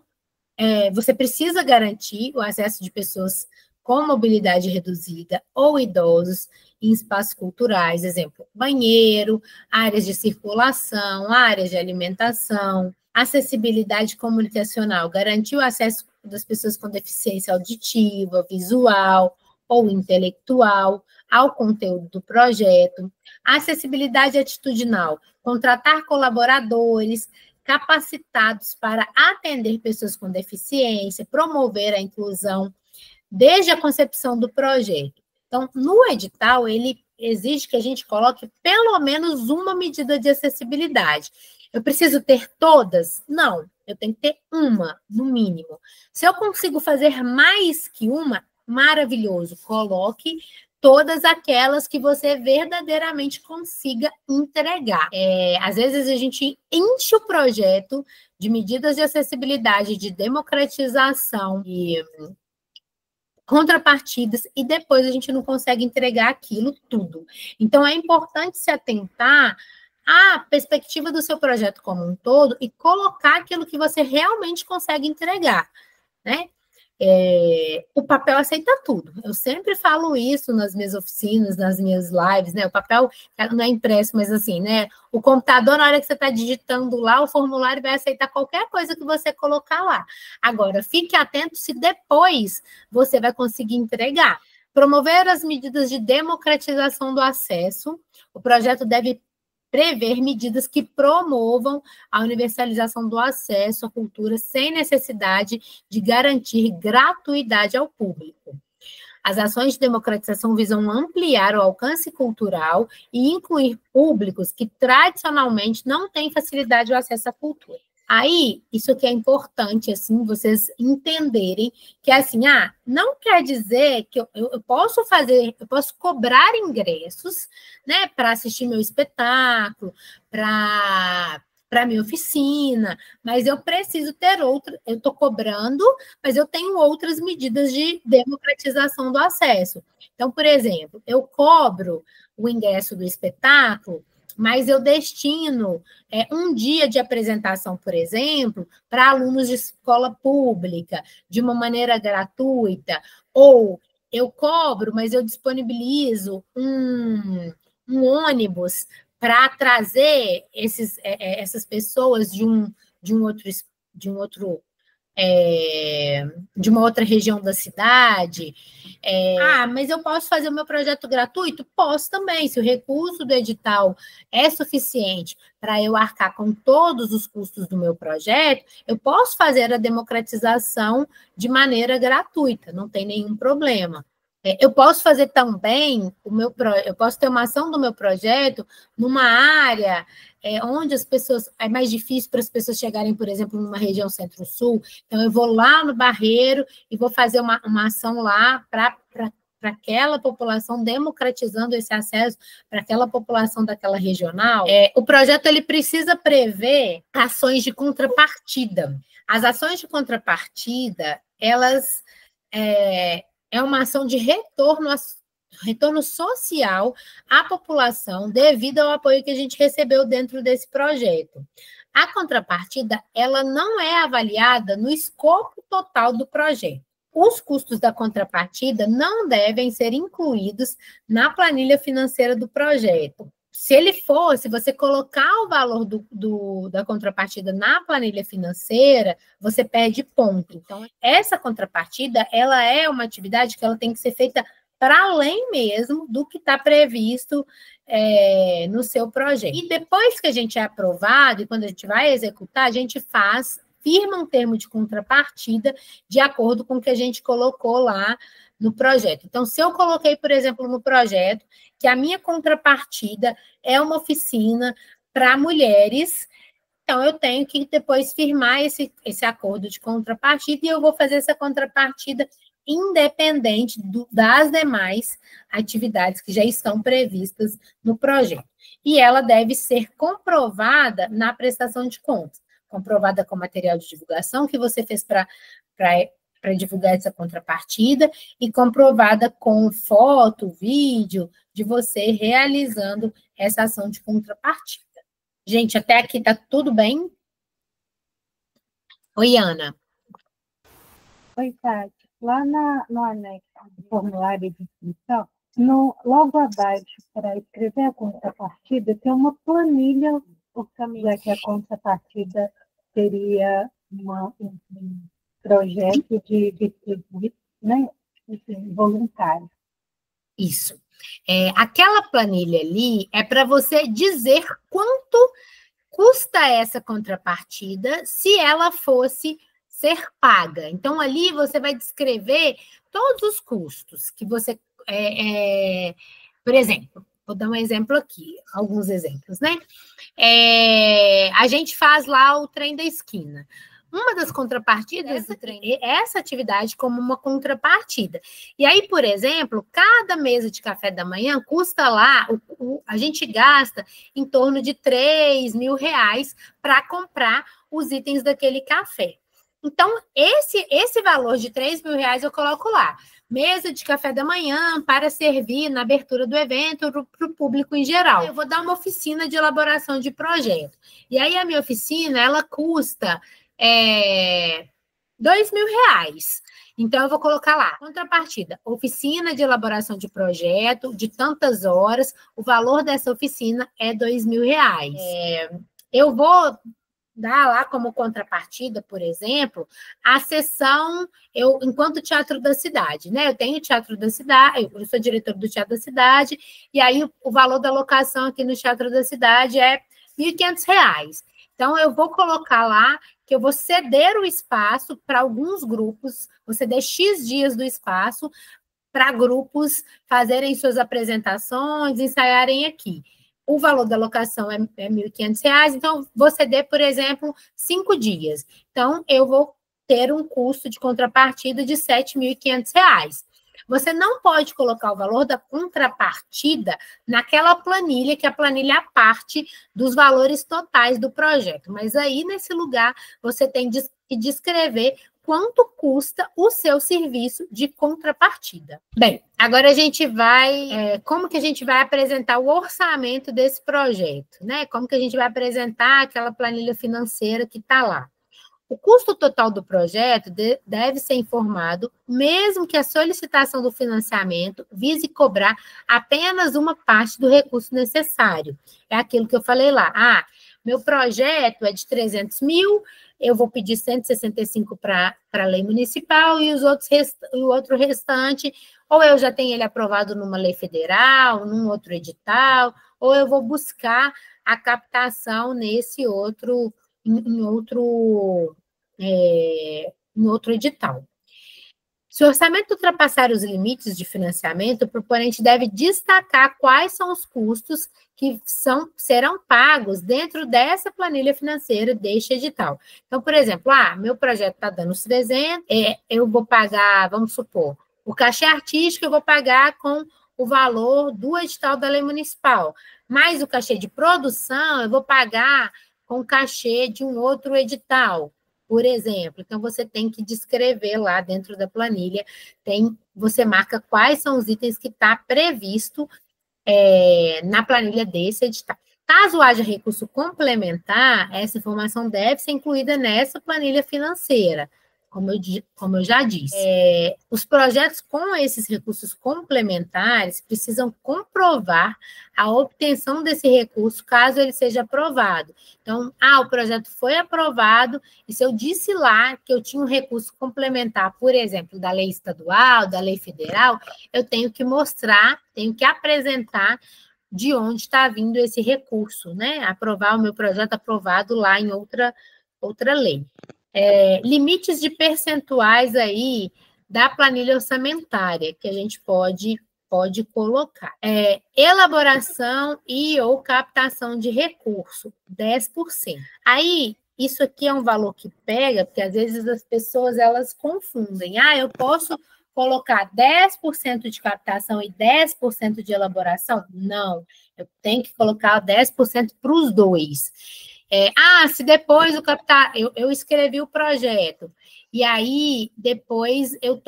você precisa garantir o acesso de pessoas com mobilidade reduzida ou idosos em espaços culturais, exemplo, banheiro, áreas de circulação, áreas de alimentação, acessibilidade comunicacional, garantir o acesso das pessoas com deficiência auditiva, visual ou intelectual ao conteúdo do projeto, acessibilidade atitudinal, contratar colaboradores capacitados para atender pessoas com deficiência, promover a inclusão desde a concepção do projeto. Então, no edital, ele exige que a gente coloque pelo menos uma medida de acessibilidade. Eu preciso ter todas? Não, eu tenho que ter uma, no mínimo. Se eu consigo fazer mais que uma, maravilhoso, coloque todas aquelas que você verdadeiramente consiga entregar. Às vezes, a gente enche o projeto de medidas de acessibilidade, de democratização e contrapartidas, e depois a gente não consegue entregar aquilo tudo. Então, é importante se atentar à perspectiva do seu projeto como um todo e colocar aquilo que você realmente consegue entregar, né? O papel aceita tudo. Eu sempre falo isso nas minhas oficinas, nas minhas lives, né? O papel não é impresso, mas assim, né? O computador, na hora que você está digitando lá, o formulário vai aceitar qualquer coisa que você colocar lá. Agora, fique atento se depois você vai conseguir entregar. Promover as medidas de democratização do acesso. O projeto deve prever medidas que promovam a universalização do acesso à cultura sem necessidade de garantir gratuidade ao público. As ações de democratização visam ampliar o alcance cultural e incluir públicos que tradicionalmente não têm facilidade de acesso à cultura. Aí, isso que é importante, assim, vocês entenderem que, assim, não quer dizer que eu posso cobrar ingressos, né, para assistir meu espetáculo, para minha oficina, mas eu preciso ter eu estou cobrando, mas eu tenho outras medidas de democratização do acesso. Então, por exemplo, eu cobro o ingresso do espetáculo, mas eu destino um dia de apresentação, por exemplo, para alunos de escola pública, de uma maneira gratuita, ou eu cobro, mas eu disponibilizo um ônibus para trazer essas pessoas de uma outra região da cidade. Mas eu posso fazer o meu projeto gratuito? Posso também. Se o recurso do edital é suficiente para eu arcar com todos os custos do meu projeto, eu posso fazer a democratização de maneira gratuita, não tem nenhum problema. Eu posso fazer também, eu posso ter uma ação do meu projeto numa área onde as pessoas, é mais difícil para as pessoas chegarem, por exemplo, numa região centro-sul, então eu vou lá no Barreiro e vou fazer uma ação lá para aquela população, democratizando esse acesso para aquela população daquela regional. O projeto ele precisa prever ações de contrapartida. As ações de contrapartida, elas é uma ação de retorno social à população devido ao apoio que a gente recebeu dentro desse projeto. A contrapartida, ela não é avaliada no escopo total do projeto. Os custos da contrapartida não devem ser incluídos na planilha financeira do projeto. Se você colocar o valor da contrapartida na planilha financeira, você perde ponto. Então, essa contrapartida, ela é uma atividade que ela tem que ser feita para além mesmo do que está previsto no seu projeto. E depois que a gente é aprovado, e quando a gente vai executar, a gente firma um termo de contrapartida de acordo com o que a gente colocou lá no projeto. Então, se eu coloquei, por exemplo, no projeto, que a minha contrapartida é uma oficina para mulheres, então eu tenho que depois firmar esse acordo de contrapartida e eu vou fazer essa contrapartida independente das demais atividades que já estão previstas no projeto. E ela deve ser comprovada na prestação de contas, comprovada com material de divulgação que você fez para divulgar essa contrapartida e comprovada com foto, vídeo, de você realizando essa ação de contrapartida. Gente, até aqui tá tudo bem? Oi, Ana. Oi, Tati. Lá no anexo do formulário de inscrição, logo abaixo, para escrever a contrapartida, tem uma planilha orçamentária, que a contrapartida seria um projeto de né, voluntário. Isso. Aquela planilha ali é para você dizer quanto custa essa contrapartida se ela fosse ser paga. Então, ali você vai descrever todos os custos que você... por exemplo, vou dar um exemplo aqui, alguns exemplos, né? A gente faz lá o trem da esquina. Uma das contrapartidas do trem é essa atividade como uma contrapartida. E aí, por exemplo, cada mesa de café da manhã custa lá, a gente gasta em torno de R$3.000 para comprar os itens daquele café. Então, esse valor de R$3.000 eu coloco lá. Mesa de café da manhã para servir na abertura do evento para o público em geral. Eu vou dar uma oficina de elaboração de projeto. E aí, a minha oficina, ela custa R$2.000. Então, eu vou colocar lá, contrapartida, oficina de elaboração de projeto, de tantas horas, o valor dessa oficina é R$2.000. Eu vou dar lá como contrapartida, por exemplo, a sessão, enquanto Teatro da Cidade, né? Eu tenho Teatro da Cidade, eu sou diretora do Teatro da Cidade, e aí o valor da locação aqui no Teatro da Cidade é R$1.500. Então, eu vou colocar lá que eu vou ceder o espaço para alguns grupos, vou ceder X dias do espaço para grupos fazerem suas apresentações, ensaiarem aqui. O valor da locação é R$1.500, então, vou ceder, por exemplo, 5 dias. Então, eu vou ter um custo de contrapartida de R$7.500. Você não pode colocar o valor da contrapartida naquela planilha, que a planilha parte dos valores totais do projeto. Mas aí, nesse lugar, você tem que descrever quanto custa o seu serviço de contrapartida. Bem, agora a gente vai... como que a gente vai apresentar o orçamento desse projeto, né? Como que a gente vai apresentar aquela planilha financeira que está lá? O custo total do projeto deve ser informado, mesmo que a solicitação do financiamento vise cobrar apenas uma parte do recurso necessário. É aquilo que eu falei lá. Meu projeto é de 300 mil, eu vou pedir 165 para a lei municipal e o outro restante, ou eu já tenho ele aprovado numa lei federal, num outro edital, ou eu vou buscar a captação nesse outro... em outro edital. Se o orçamento ultrapassar os limites de financiamento, o proponente deve destacar quais são os custos que serão pagos dentro dessa planilha financeira deste edital. Então, por exemplo, meu projeto está dando os 300, eu vou pagar, vamos supor, o cachê artístico eu vou pagar com o valor do edital da lei municipal, mais o cachê de produção eu vou pagar com o cachê de um outro edital, por exemplo. Então, você tem que descrever lá dentro da planilha, você marca quais são os itens que está previsto na planilha desse edital. Caso haja recurso complementar, essa informação deve ser incluída nessa planilha financeira, como eu já disse. Os projetos com esses recursos complementares precisam comprovar a obtenção desse recurso, caso ele seja aprovado. Então, o projeto foi aprovado, e se eu disse lá que eu tinha um recurso complementar, por exemplo, da lei estadual, da lei federal, eu tenho que mostrar, tenho que apresentar de onde está vindo esse recurso, né? Aprovar o meu projeto aprovado lá em outra lei. Limites de percentuais aí da planilha orçamentária que a gente pode colocar. Elaboração e ou captação de recurso, 10%. Aí, isso aqui é um valor que pega, porque às vezes as pessoas, elas confundem. Eu posso colocar 10% de captação e 10% de elaboração? Não, eu tenho que colocar 10% para os dois. Se depois eu escrevi o projeto, e aí depois eu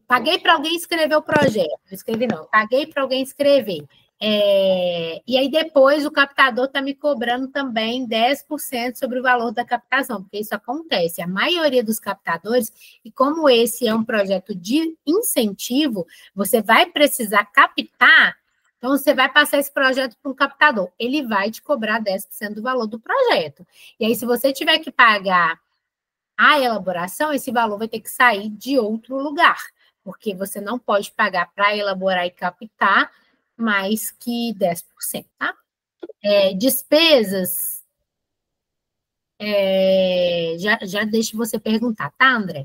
paguei para alguém escrever o projeto. Eu escrevi, não, paguei para alguém escrever. E aí depois o captador está me cobrando também 10% sobre o valor da captação, porque isso acontece. A maioria dos captadores, e como esse é um projeto de incentivo, você vai precisar captar. Então, você vai passar esse projeto para um captador. Ele vai te cobrar 10% do valor do projeto. E aí, se você tiver que pagar a elaboração, esse valor vai ter que sair de outro lugar, porque você não pode pagar para elaborar e captar mais que 10%, tá? Despesas, já deixo você perguntar, tá, André?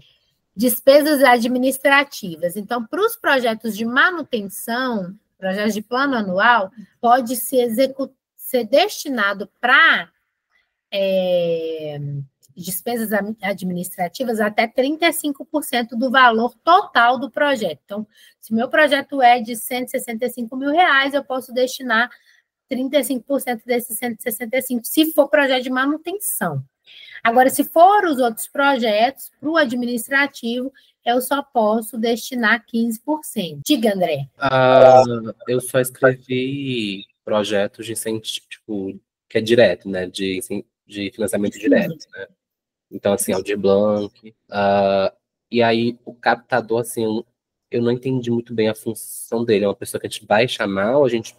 Despesas administrativas. Então, para os projetos de manutenção, projetos de plano anual, pode ser destinado para despesas administrativas até 35% do valor total do projeto. Então, se o meu projeto é de R$165 mil, eu posso destinar 35% desses 165, se for projeto de manutenção. Agora, se for os outros projetos, para o administrativo, eu só posso destinar 15%. Diga, André. Eu só escrevi projetos de incentivo, tipo, que é direto, né? De financiamento direto, né? Então, assim, Aldir Blanc. E aí, o captador, assim, eu não entendi muito bem a função dele. É uma pessoa que a gente vai chamar, ou a gente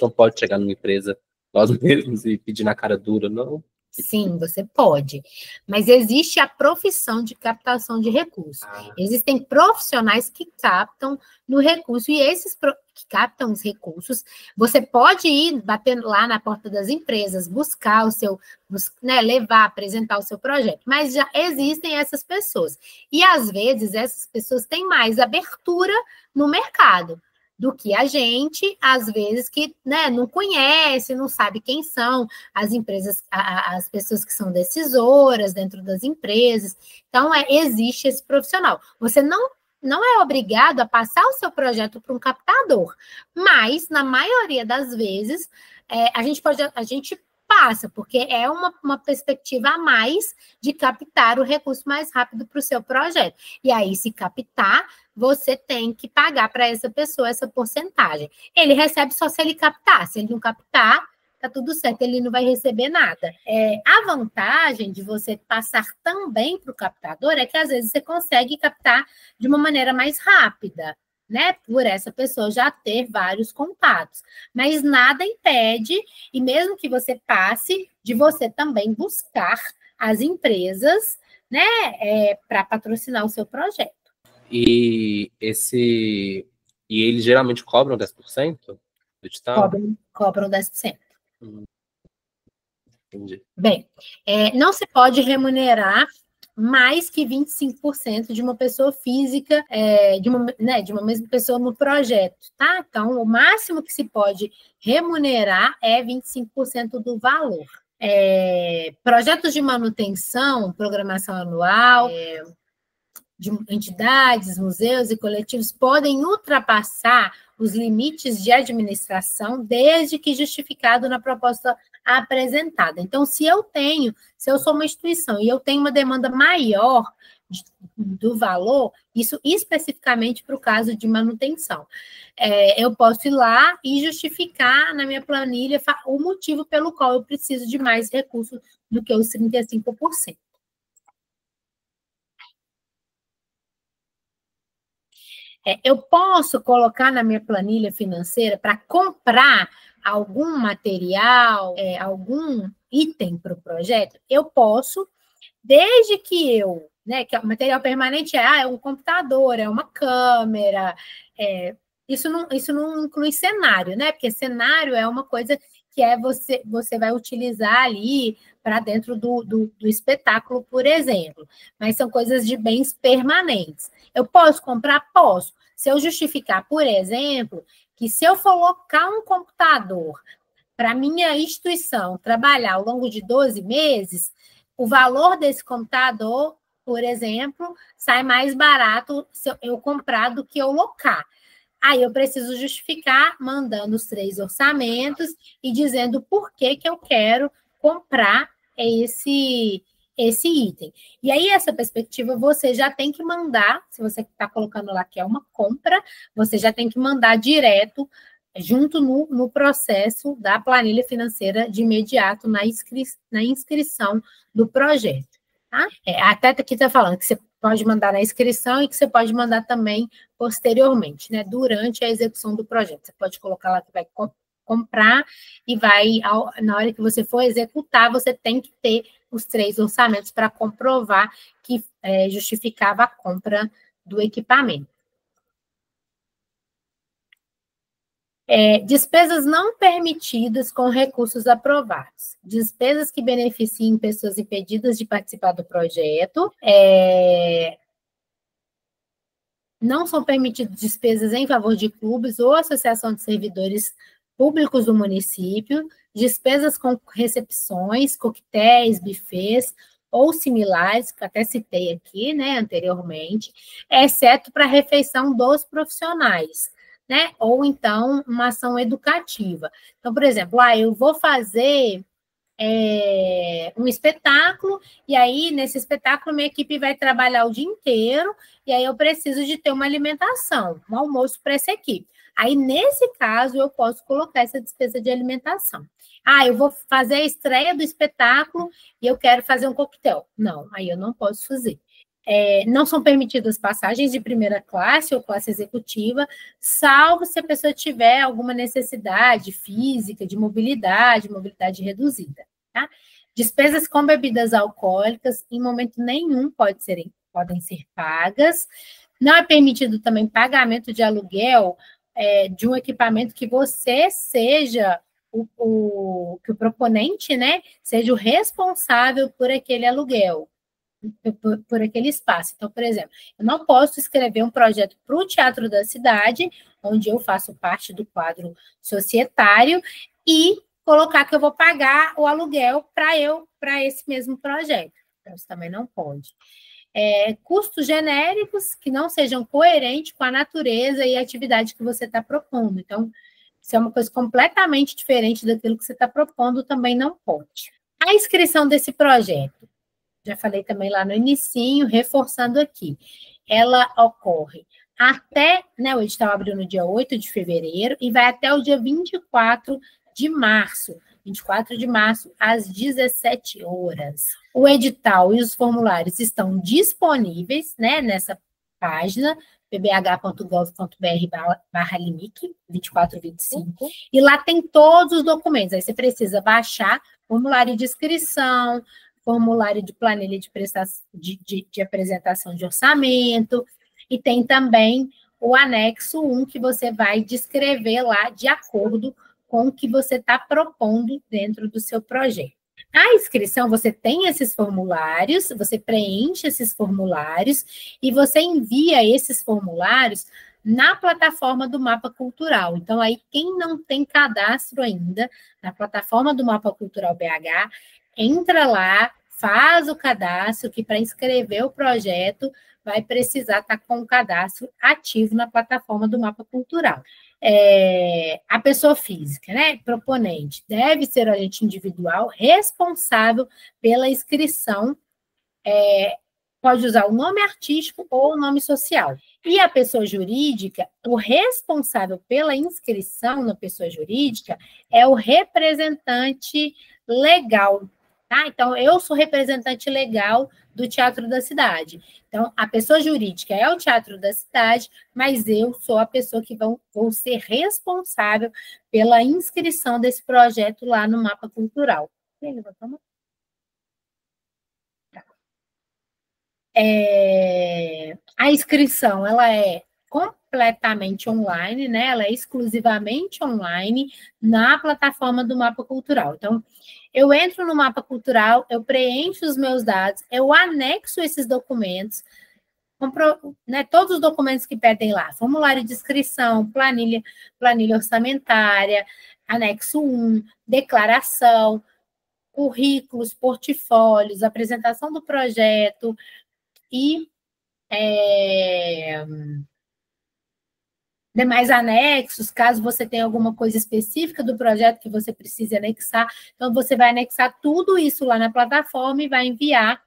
não pode chegar numa empresa nós mesmos e pedir na cara dura, não? Sim, você pode, mas existe a profissão de captação de recursos. Existem profissionais que captam no recurso, e esses que captam os recursos, você pode ir batendo lá na porta das empresas, buscar o seu, levar, apresentar o seu projeto, mas já existem essas pessoas. E, às vezes, essas pessoas têm mais abertura no mercado do que a gente, às vezes, que não conhece, não sabe quem são as empresas, as pessoas que são decisoras dentro das empresas. Então, existe esse profissional. Você não é obrigado a passar o seu projeto para um captador, mas, na maioria das vezes, a gente passa, porque é uma perspectiva a mais de captar o recurso mais rápido para o seu projeto. E aí, se captar, você tem que pagar para essa pessoa essa porcentagem. Ele recebe só se ele captar. Se ele não captar, tá tudo certo, ele não vai receber nada. A vantagem de você passar também para o captador é que, às vezes, você consegue captar de uma maneira mais rápida, né? Por essa pessoa já ter vários contatos. Mas nada impede, e mesmo que você passe, de você também buscar as empresas, né, para patrocinar o seu projeto. E eles geralmente cobram 10% do edital? Cobram 10%. Entendi. Bem, não se pode remunerar mais que 25% de uma pessoa física, de uma mesma pessoa no projeto, tá? Então, o máximo que se pode remunerar é 25% do valor. Projetos de manutenção, programação anual, de entidades, museus e coletivos podem ultrapassar os limites de administração, desde que justificado na proposta apresentada. Então, se eu sou uma instituição e eu tenho uma demanda maior do valor, isso especificamente para o caso de manutenção. Eu posso ir lá e justificar na minha planilha o motivo pelo qual eu preciso de mais recursos do que os 35%. Eu posso colocar na minha planilha financeira para comprar algum material, algum item para o projeto? Eu posso, desde que que o material permanente é um computador, é uma câmera, isso não inclui cenário, né? Porque cenário é uma coisa que você vai utilizar ali para dentro do espetáculo, por exemplo. Mas são coisas de bens permanentes. Eu posso comprar? Posso. Se eu justificar, por exemplo, que se eu colocar um computador para minha instituição trabalhar ao longo de 12 meses, o valor desse computador, por exemplo, sai mais barato se eu comprar do que eu locar. Aí eu preciso justificar mandando os 3 orçamentos e dizendo por que eu quero comprar esse item. E aí, essa perspectiva, você já tem que mandar, se você está colocando lá que é uma compra, você já tem que mandar direto, junto no processo da planilha financeira de imediato, na inscrição do projeto. Tá? Até aqui está falando que você pode mandar na inscrição e que você pode mandar também posteriormente, né? Durante a execução do projeto. Você pode colocar lá que vai comprar e na hora que você for executar, você tem que ter os 3 orçamentos para comprovar que justificava a compra do equipamento. Despesas não permitidas com recursos aprovados. Despesas que beneficiem pessoas impedidas de participar do projeto. Não são permitidas despesas em favor de clubes ou associação de servidores públicos do município, despesas com recepções, coquetéis, buffets ou similares, que até citei aqui, né, anteriormente, exceto para a refeição dos profissionais, né, ou então uma ação educativa. Então, por exemplo, eu vou fazer um espetáculo, e aí, nesse espetáculo, minha equipe vai trabalhar o dia inteiro, e aí eu preciso de ter uma alimentação, um almoço para essa equipe. Aí, nesse caso, eu posso colocar essa despesa de alimentação. Eu vou fazer a estreia do espetáculo e eu quero fazer um coquetel. Não, aí eu não posso fazer. Não são permitidas passagens de primeira classe ou classe executiva, salvo se a pessoa tiver alguma necessidade física, de mobilidade reduzida. Tá? Despesas com bebidas alcoólicas, em momento nenhum podem ser pagas. Não é permitido também pagamento de aluguel de um equipamento que você seja que o proponente, né, seja o responsável por aquele aluguel, por aquele espaço. Então, por exemplo, eu não posso escrever um projeto para o Teatro da Cidade, onde eu faço parte do quadro societário, e colocar que eu vou pagar o aluguel para esse mesmo projeto. Então, isso também não pode. Custos genéricos que não sejam coerentes com a natureza e a atividade que você está propondo. Então, se é uma coisa completamente diferente daquilo que você está propondo, também não pode. A inscrição desse projeto, já falei também lá no inicinho, reforçando aqui, ela ocorre até, né, o edital abriu no dia 8 de fevereiro e vai até o dia 24 de março. 24 de março, às 17 horas. O edital e os formulários estão disponíveis, né, nessa página, pbh.gov.br/LIMIC 2425, e lá tem todos os documentos. Aí você precisa baixar formulário de inscrição, formulário de planilha de apresentação de orçamento, e tem também o anexo 1, que você vai descrever lá de acordo com o que você está propondo dentro do seu projeto. A inscrição, você tem esses formulários, você preenche esses formulários e você envia esses formulários na plataforma do Mapa Cultural. Então, aí, quem não tem cadastro ainda na plataforma do Mapa Cultural BH, entra lá, faz o cadastro, que para inscrever o projeto vai precisar estar com o cadastro ativo na plataforma do Mapa Cultural. A pessoa física, né, proponente, deve ser o agente individual responsável pela inscrição pode usar o nome artístico ou o nome social. E a pessoa jurídica, o responsável pela inscrição na pessoa jurídica é o representante legal, tá? Então, eu sou representante legal do Teatro da Cidade. Então, a pessoa jurídica é o Teatro da Cidade, mas eu sou a pessoa que vou ser responsável pela inscrição desse projeto lá no Mapa Cultural. A inscrição, ela é completamente online, né? Ela é exclusivamente online na plataforma do Mapa Cultural. Então, eu entro no Mapa Cultural, eu preencho os meus dados, eu anexo esses documentos, né, todos os documentos que pedem lá, formulário de inscrição, planilha orçamentária, anexo 1, declaração, currículos, portfólios, apresentação do projeto e demais anexos, caso você tenha alguma coisa específica do projeto que você precise anexar. Então, você vai anexar tudo isso lá na plataforma e vai enviar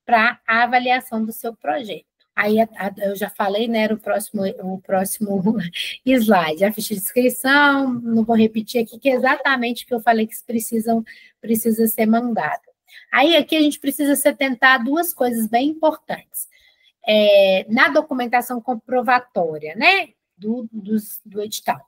para a avaliação do seu projeto. Aí, eu já falei, né, era o próximo slide, a ficha de inscrição, não vou repetir aqui, que é exatamente o que eu falei que precisa ser mandado. Aí, aqui a gente precisa se atentar a duas coisas bem importantes. Na documentação comprovatória, né, do edital.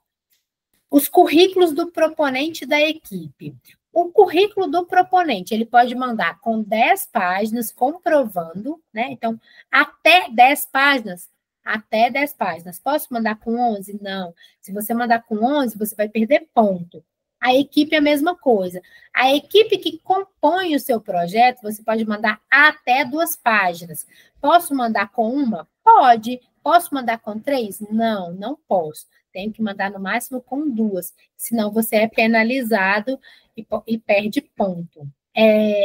Os currículos do proponente da equipe. O currículo do proponente, ele pode mandar com 10 páginas, comprovando, né? Então, até 10 páginas. Até 10 páginas. Posso mandar com 11? Não. Se você mandar com 11, você vai perder ponto. A equipe é a mesma coisa. A equipe que compõe o seu projeto, você pode mandar até 2 páginas. Posso mandar com 1? Pode. Posso mandar com 3? Não, não posso. Tenho que mandar no máximo com 2, senão você é penalizado e perde ponto.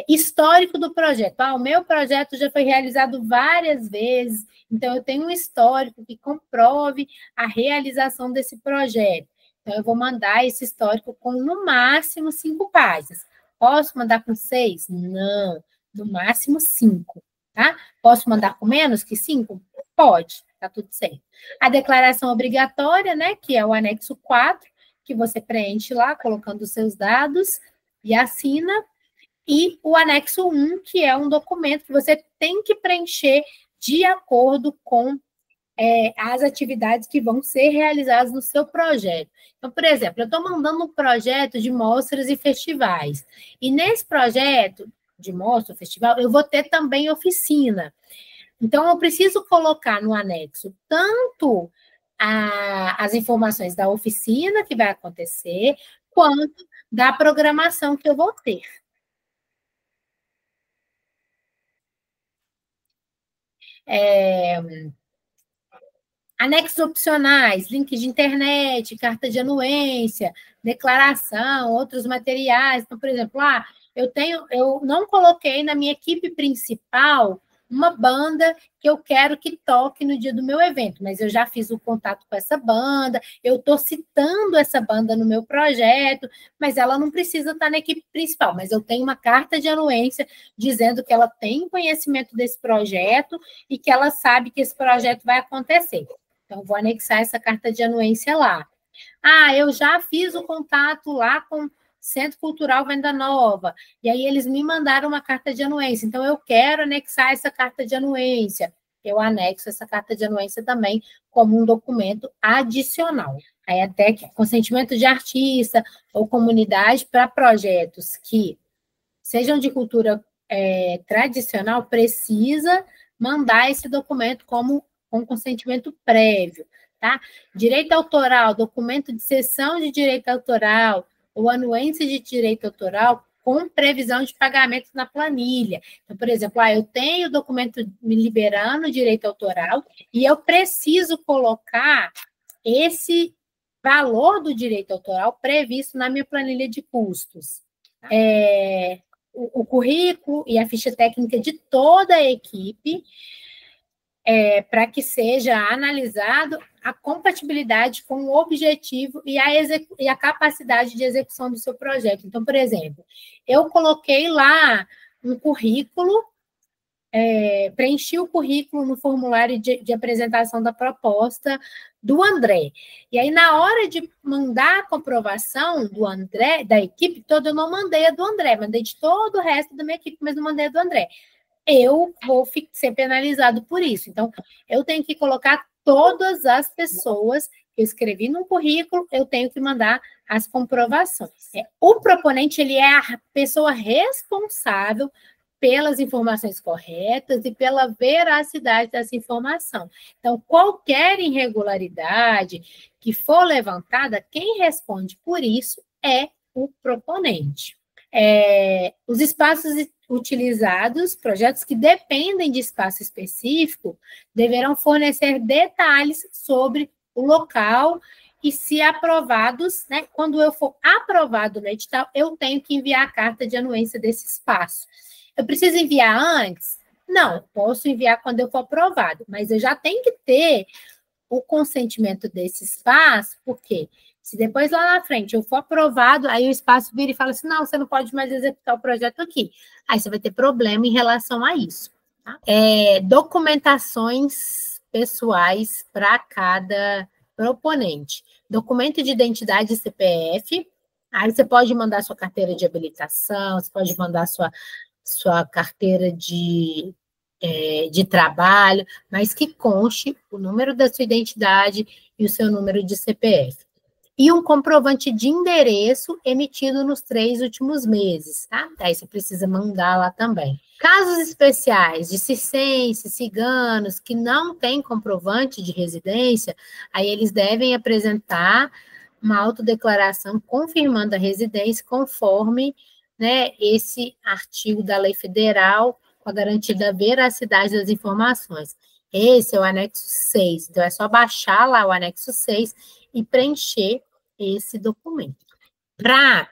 Histórico do projeto. O meu projeto já foi realizado várias vezes, então eu tenho um histórico que comprove a realização desse projeto. Então, eu vou mandar esse histórico com, no máximo, 5 páginas. Posso mandar com 6? Não, no máximo 5, tá? Posso mandar com menos que 5? Pode, tá tudo certo. A declaração obrigatória, né, que é o anexo 4, que você preenche lá, colocando os seus dados e assina, e o anexo 1, que é um documento que você tem que preencher de acordo com as atividades que vão ser realizadas no seu projeto. Então, por exemplo, eu estou mandando um projeto de mostras e festivais, e nesse projeto de mostra, festival, eu vou ter também oficina. Então, eu preciso colocar no anexo tanto as informações da oficina que vai acontecer, quanto da programação que eu vou ter. Anexos opcionais, link de internet, carta de anuência, declaração, outros materiais. Então, por exemplo, eu não coloquei na minha equipe principal uma banda que eu quero que toque no dia do meu evento, mas eu já fiz o contato com essa banda, eu estou citando essa banda no meu projeto, mas ela não precisa estar na equipe principal, mas eu tenho uma carta de anuência dizendo que ela tem conhecimento desse projeto e que ela sabe que esse projeto vai acontecer. Então, vou anexar essa carta de anuência lá. Eu já fiz o contato lá com Centro Cultural Venda Nova, e aí eles me mandaram uma carta de anuência, então eu quero anexar essa carta de anuência. Eu anexo essa carta de anuência também como um documento adicional. Aí até que consentimento de artista ou comunidade para projetos que sejam de cultura tradicional, precisa mandar esse documento com consentimento prévio, tá? Direito autoral, documento de cessão de direito autoral, ou anuência de direito autoral com previsão de pagamento na planilha. Então, por exemplo, eu tenho o documento me liberando o direito autoral e eu preciso colocar esse valor do direito autoral previsto na minha planilha de custos. O currículo e a ficha técnica de toda a equipe, para que seja analisado a compatibilidade com o objetivo e a capacidade de execução do seu projeto. Então, por exemplo, eu coloquei lá um currículo preenchi o currículo no formulário de apresentação da proposta do André. E aí, na hora de mandar a comprovação do André, da equipe toda, eu não mandei a do André, mandei de todo o resto da minha equipe, mas não mandei a do André. Eu vou ser penalizado por isso. Então, eu tenho que colocar todas as pessoas que eu escrevi no currículo, eu tenho que mandar as comprovações. O proponente, ele é a pessoa responsável pelas informações corretas e pela veracidade dessa informação. Então, qualquer irregularidade que for levantada, quem responde por isso é o proponente. Os espaços utilizados, projetos que dependem de espaço específico, deverão fornecer detalhes sobre o local e, se aprovados, né, quando eu for aprovado no edital, eu tenho que enviar a carta de anuência desse espaço. Eu preciso enviar antes? Não, posso enviar quando eu for aprovado, mas eu já tenho que ter o consentimento desse espaço, porque se depois lá na frente eu for aprovado, aí o espaço vira e fala assim, não, você não pode mais executar o projeto aqui. Aí você vai ter problema em relação a isso. Tá? Documentações pessoais para cada proponente. Documento de identidade e CPF, aí você pode mandar sua carteira de habilitação, você pode mandar sua carteira de trabalho, mas que conste o número da sua identidade e o seu número de CPF. E um comprovante de endereço emitido nos 3 últimos meses, tá? Aí você precisa mandar lá também. Casos especiais de circenses, ciganos, que não têm comprovante de residência, aí eles devem apresentar uma autodeclaração confirmando a residência conforme, né, esse artigo da lei federal com a garantia da veracidade das informações. Esse é o anexo 6, então é só baixar lá o anexo 6 e preencher esse documento. Para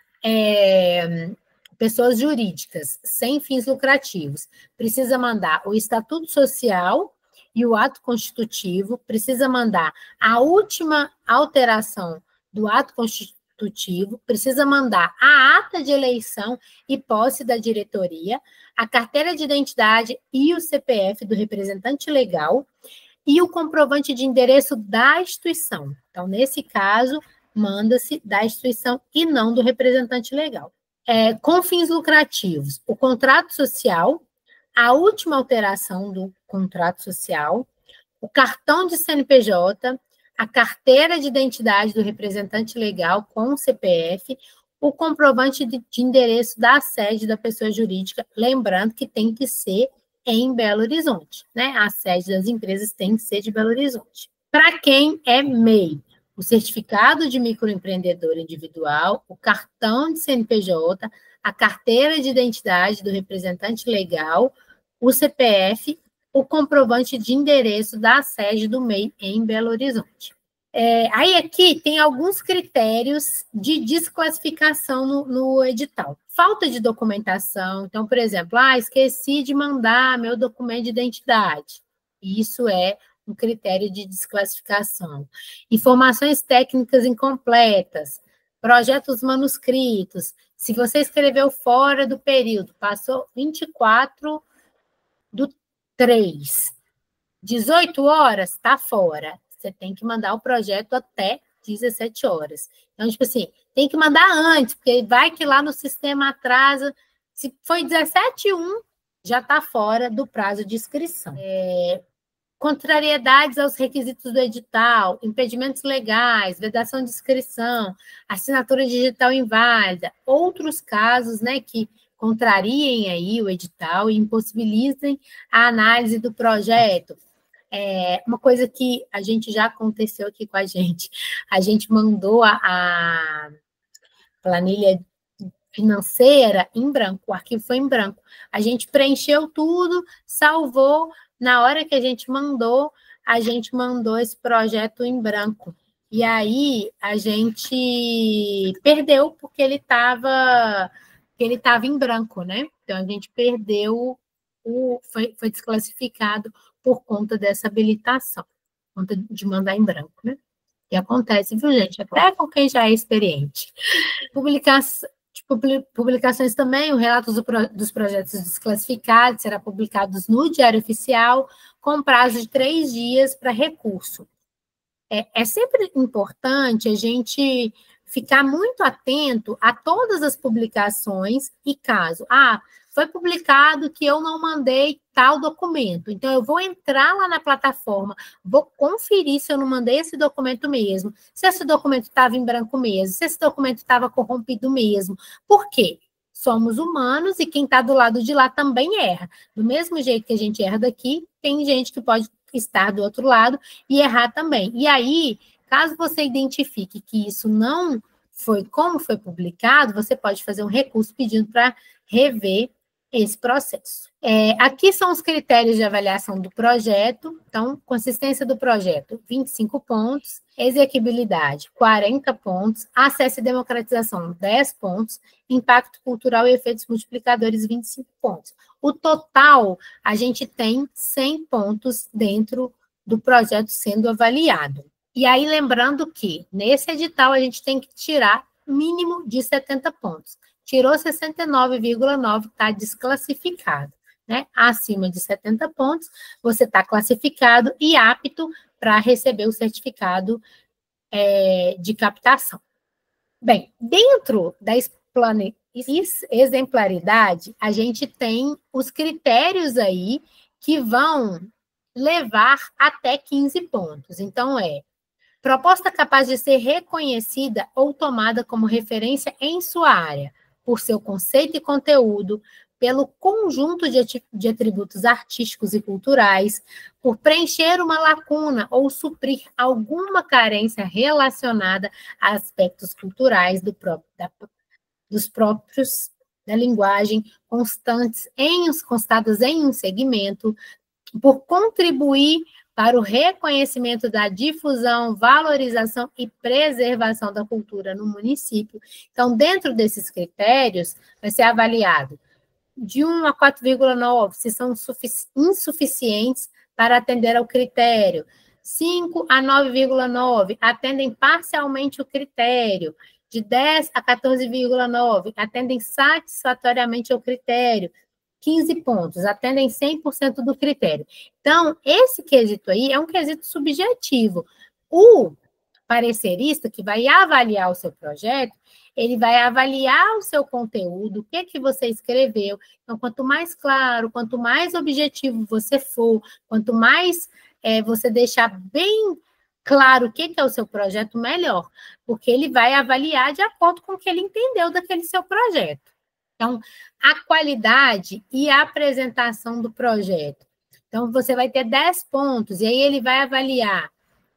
pessoas jurídicas sem fins lucrativos, precisa mandar o estatuto social e o ato constitutivo, precisa mandar a última alteração do ato constitutivo, precisa mandar a ata de eleição e posse da diretoria, a carteira de identidade e o CPF do representante legal e o comprovante de endereço da instituição. Então, nesse caso, manda-se da instituição e não do representante legal. Com fins lucrativos, o contrato social, a última alteração do contrato social, o cartão de CNPJ, a carteira de identidade do representante legal com o CPF, o comprovante de endereço da sede da pessoa jurídica, lembrando que tem que ser em Belo Horizonte, né? A sede das empresas tem que ser de Belo Horizonte. Para quem é MEI, o certificado de microempreendedor individual, o cartão de CNPJ, a carteira de identidade do representante legal, o CPF, o comprovante de endereço da sede do MEI em Belo Horizonte. Aí aqui tem alguns critérios de desclassificação no edital. Falta de documentação, então, por exemplo, esqueci de mandar meu documento de identidade. Isso é um critério de desclassificação. Informações técnicas incompletas, projetos manuscritos. Se você escreveu fora do período, passou 24/3, 18 horas, está fora. Você tem que mandar o projeto até 17 horas. Então, tipo assim, tem que mandar antes, porque vai que lá no sistema atrasa. Se foi 17/1, já está fora do prazo de inscrição. Contrariedades aos requisitos do edital, impedimentos legais, vedação de inscrição, assinatura digital inválida, outros casos, né, que contrariem aí o edital e impossibilitem a análise do projeto. Uma coisa que a gente já aconteceu aqui com a gente mandou a planilha financeira em branco, o arquivo foi em branco. A gente preencheu tudo, salvou. Na hora que a gente mandou esse projeto em branco. E aí, a gente perdeu, porque ele estava em branco, né? Então, a gente perdeu, foi desclassificado por conta dessa habilitação, por conta de mandar em branco, né? E acontece, viu, gente? Até com quem já é experiente. de publicações também, o relato dos projetos desclassificados será publicado no Diário Oficial, com prazo de 3 dias para recurso. É sempre importante a gente ficar muito atento a todas as publicações e caso, foi publicado que eu não mandei tal documento, então eu vou entrar lá na plataforma, vou conferir se eu não mandei esse documento mesmo, se esse documento estava em branco mesmo, se esse documento estava corrompido mesmo. Por quê? Somos humanos e quem está do lado de lá também erra. Do mesmo jeito que a gente erra daqui, tem gente que pode estar do outro lado e errar também. E aí, caso você identifique que isso não foi como foi publicado, você pode fazer um recurso pedindo para rever esse processo. Aqui são os critérios de avaliação do projeto. Então, consistência do projeto, 25 pontos, exequibilidade, 40 pontos, acesso e democratização, 10 pontos, impacto cultural e efeitos multiplicadores, 25 pontos. O total, a gente tem 100 pontos dentro do projeto sendo avaliado. E aí, lembrando que, nesse edital, a gente tem que tirar mínimo de 70 pontos. Tirou 69,9, está desclassificado. Né? Acima de 70 pontos, você está classificado e apto para receber o certificado de captação. Bem, dentro da exemplaridade, a gente tem os critérios aí que vão levar até 15 pontos. Então, proposta capaz de ser reconhecida ou tomada como referência em sua área, por seu conceito e conteúdo, pelo conjunto de atributos artísticos e culturais, por preencher uma lacuna ou suprir alguma carência relacionada a aspectos culturais dos próprios da linguagem constados em um segmento, por contribuir para o reconhecimento da difusão, valorização e preservação da cultura no município. Então, dentro desses critérios, vai ser avaliado de 1 a 4,9, se são insuficientes para atender ao critério. 5 a 9,9, atendem parcialmente o critério. De 10 a 14,9, atendem satisfatoriamente ao critério. 15 pontos, atendem 100% do critério. Então, esse quesito aí é um quesito subjetivo. O parecerista que vai avaliar o seu projeto, ele vai avaliar o seu conteúdo, o que você escreveu. Então, quanto mais claro, quanto mais objetivo você for, quanto mais você deixar bem claro o que é o seu projeto, melhor. Porque ele vai avaliar de acordo com o que ele entendeu daquele seu projeto. Então, a qualidade e a apresentação do projeto. Então, você vai ter 10 pontos, e aí ele vai avaliar,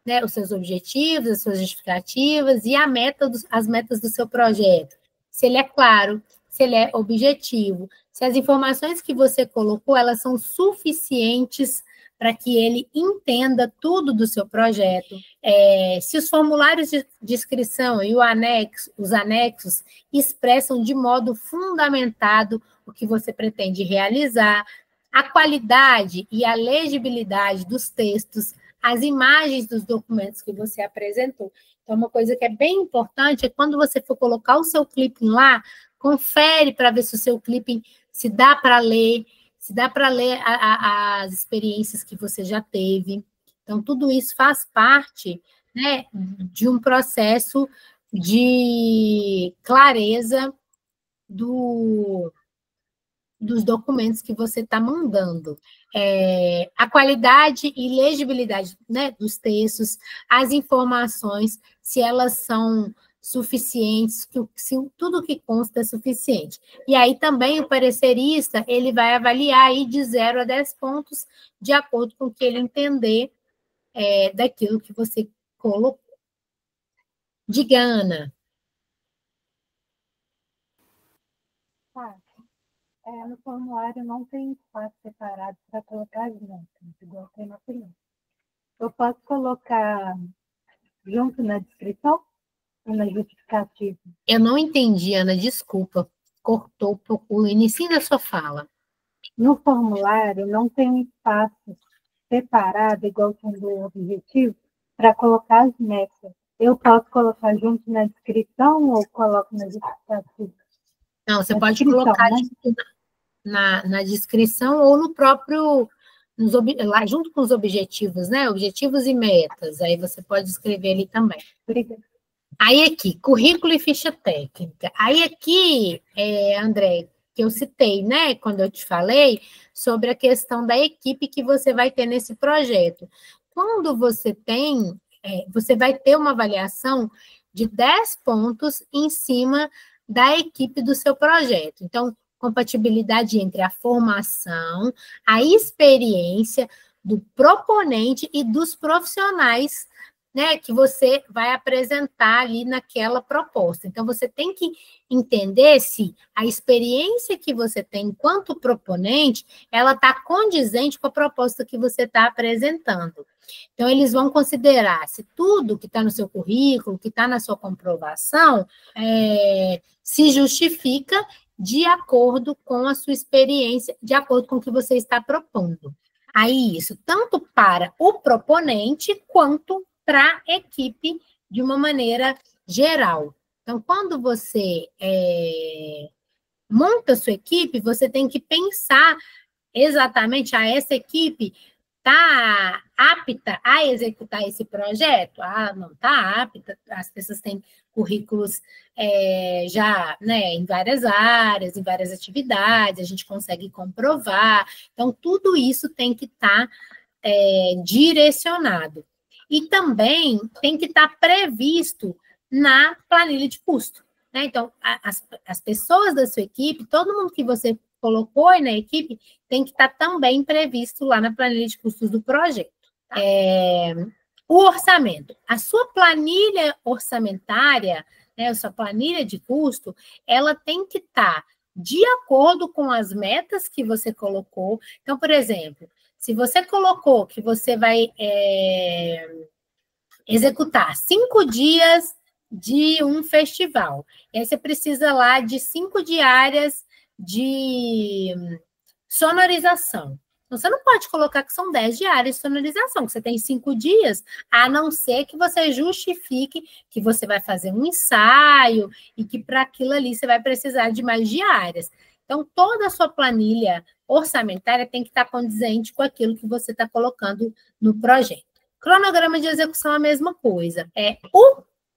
né, os seus objetivos, as suas justificativas e as metas do seu projeto. Se ele é claro, se ele é objetivo, se as informações que você colocou, elas são suficientes para que ele entenda tudo do seu projeto. Se os formulários de inscrição e os anexos expressam de modo fundamentado o que você pretende realizar, a qualidade e a legibilidade dos textos, as imagens dos documentos que você apresentou. Então, uma coisa que é bem importante é quando você for colocar o seu clipping lá, confere para ver se o seu clipping se dá para ler, as experiências que você já teve. Então, tudo isso faz parte, né, de um processo de clareza dos documentos que você está mandando. A qualidade e legibilidade, né, dos textos, as informações, se elas são suficientes, se tudo que consta é suficiente. E aí também o parecerista, ele vai avaliar aí de 0 a 10 pontos, de acordo com o que ele entender daquilo que você colocou. Diga, Ana. No formulário não tem espaço separado para colocar as notas, igual tem na opinião. Eu posso colocar junto na descrição ou na justificativa? Eu não entendi, Ana, desculpa. Cortou o início da sua fala. No formulário não tem um espaço separado, igual tem do objetivo, para colocar as metas. Eu posso colocar junto na descrição ou coloco na justificativa? Não, você pode colocar, né, na descrição ou no próprio, lá junto com os objetivos, né? Objetivos e metas. Aí você pode escrever ali também. Obrigada. Aí aqui, currículo e ficha técnica. Aí aqui, André, que eu citei, né? Quando eu te falei sobre a questão da equipe que você vai ter nesse projeto. Quando você tem, você vai ter uma avaliação de 10 pontos em cima da equipe do seu projeto. Então, compatibilidade entre a formação, a experiência do proponente e dos profissionais, né, que você vai apresentar ali naquela proposta. Então, você tem que entender se a experiência que você tem enquanto proponente, ela está condizente com a proposta que você está apresentando. Então, eles vão considerar se tudo que está no seu currículo, que está na sua comprovação, se justifica de acordo com a sua experiência, de acordo com o que você está propondo. Aí, isso tanto para o proponente, quanto para a equipe de uma maneira geral. Então, quando você monta a sua equipe, você tem que pensar exatamente, essa equipe está apta a executar esse projeto? Ah, não está apta, as pessoas têm currículos já, né, em várias áreas, em várias atividades, a gente consegue comprovar. Então, tudo isso tem que estar direcionado. E também tem que estar previsto na planilha de custo, né? Então, as pessoas da sua equipe, todo mundo que você colocou aí na equipe, tem que estar também previsto lá na planilha de custos do projeto. O orçamento. A sua planilha orçamentária, né, a sua planilha de custo, ela tem que estar de acordo com as metas que você colocou. Então, por exemplo, se você colocou que você vai executar 5 dias de um festival, e aí você precisa lá de 5 diárias de sonorização. Então, você não pode colocar que são 10 diárias de sonorização, que você tem 5 dias, a não ser que você justifique que você vai fazer um ensaio e que para aquilo ali você vai precisar de mais diárias. Então, toda a sua planilha orçamentária tem que estar condizente com aquilo que você está colocando no projeto. Cronograma de execução é a mesma coisa.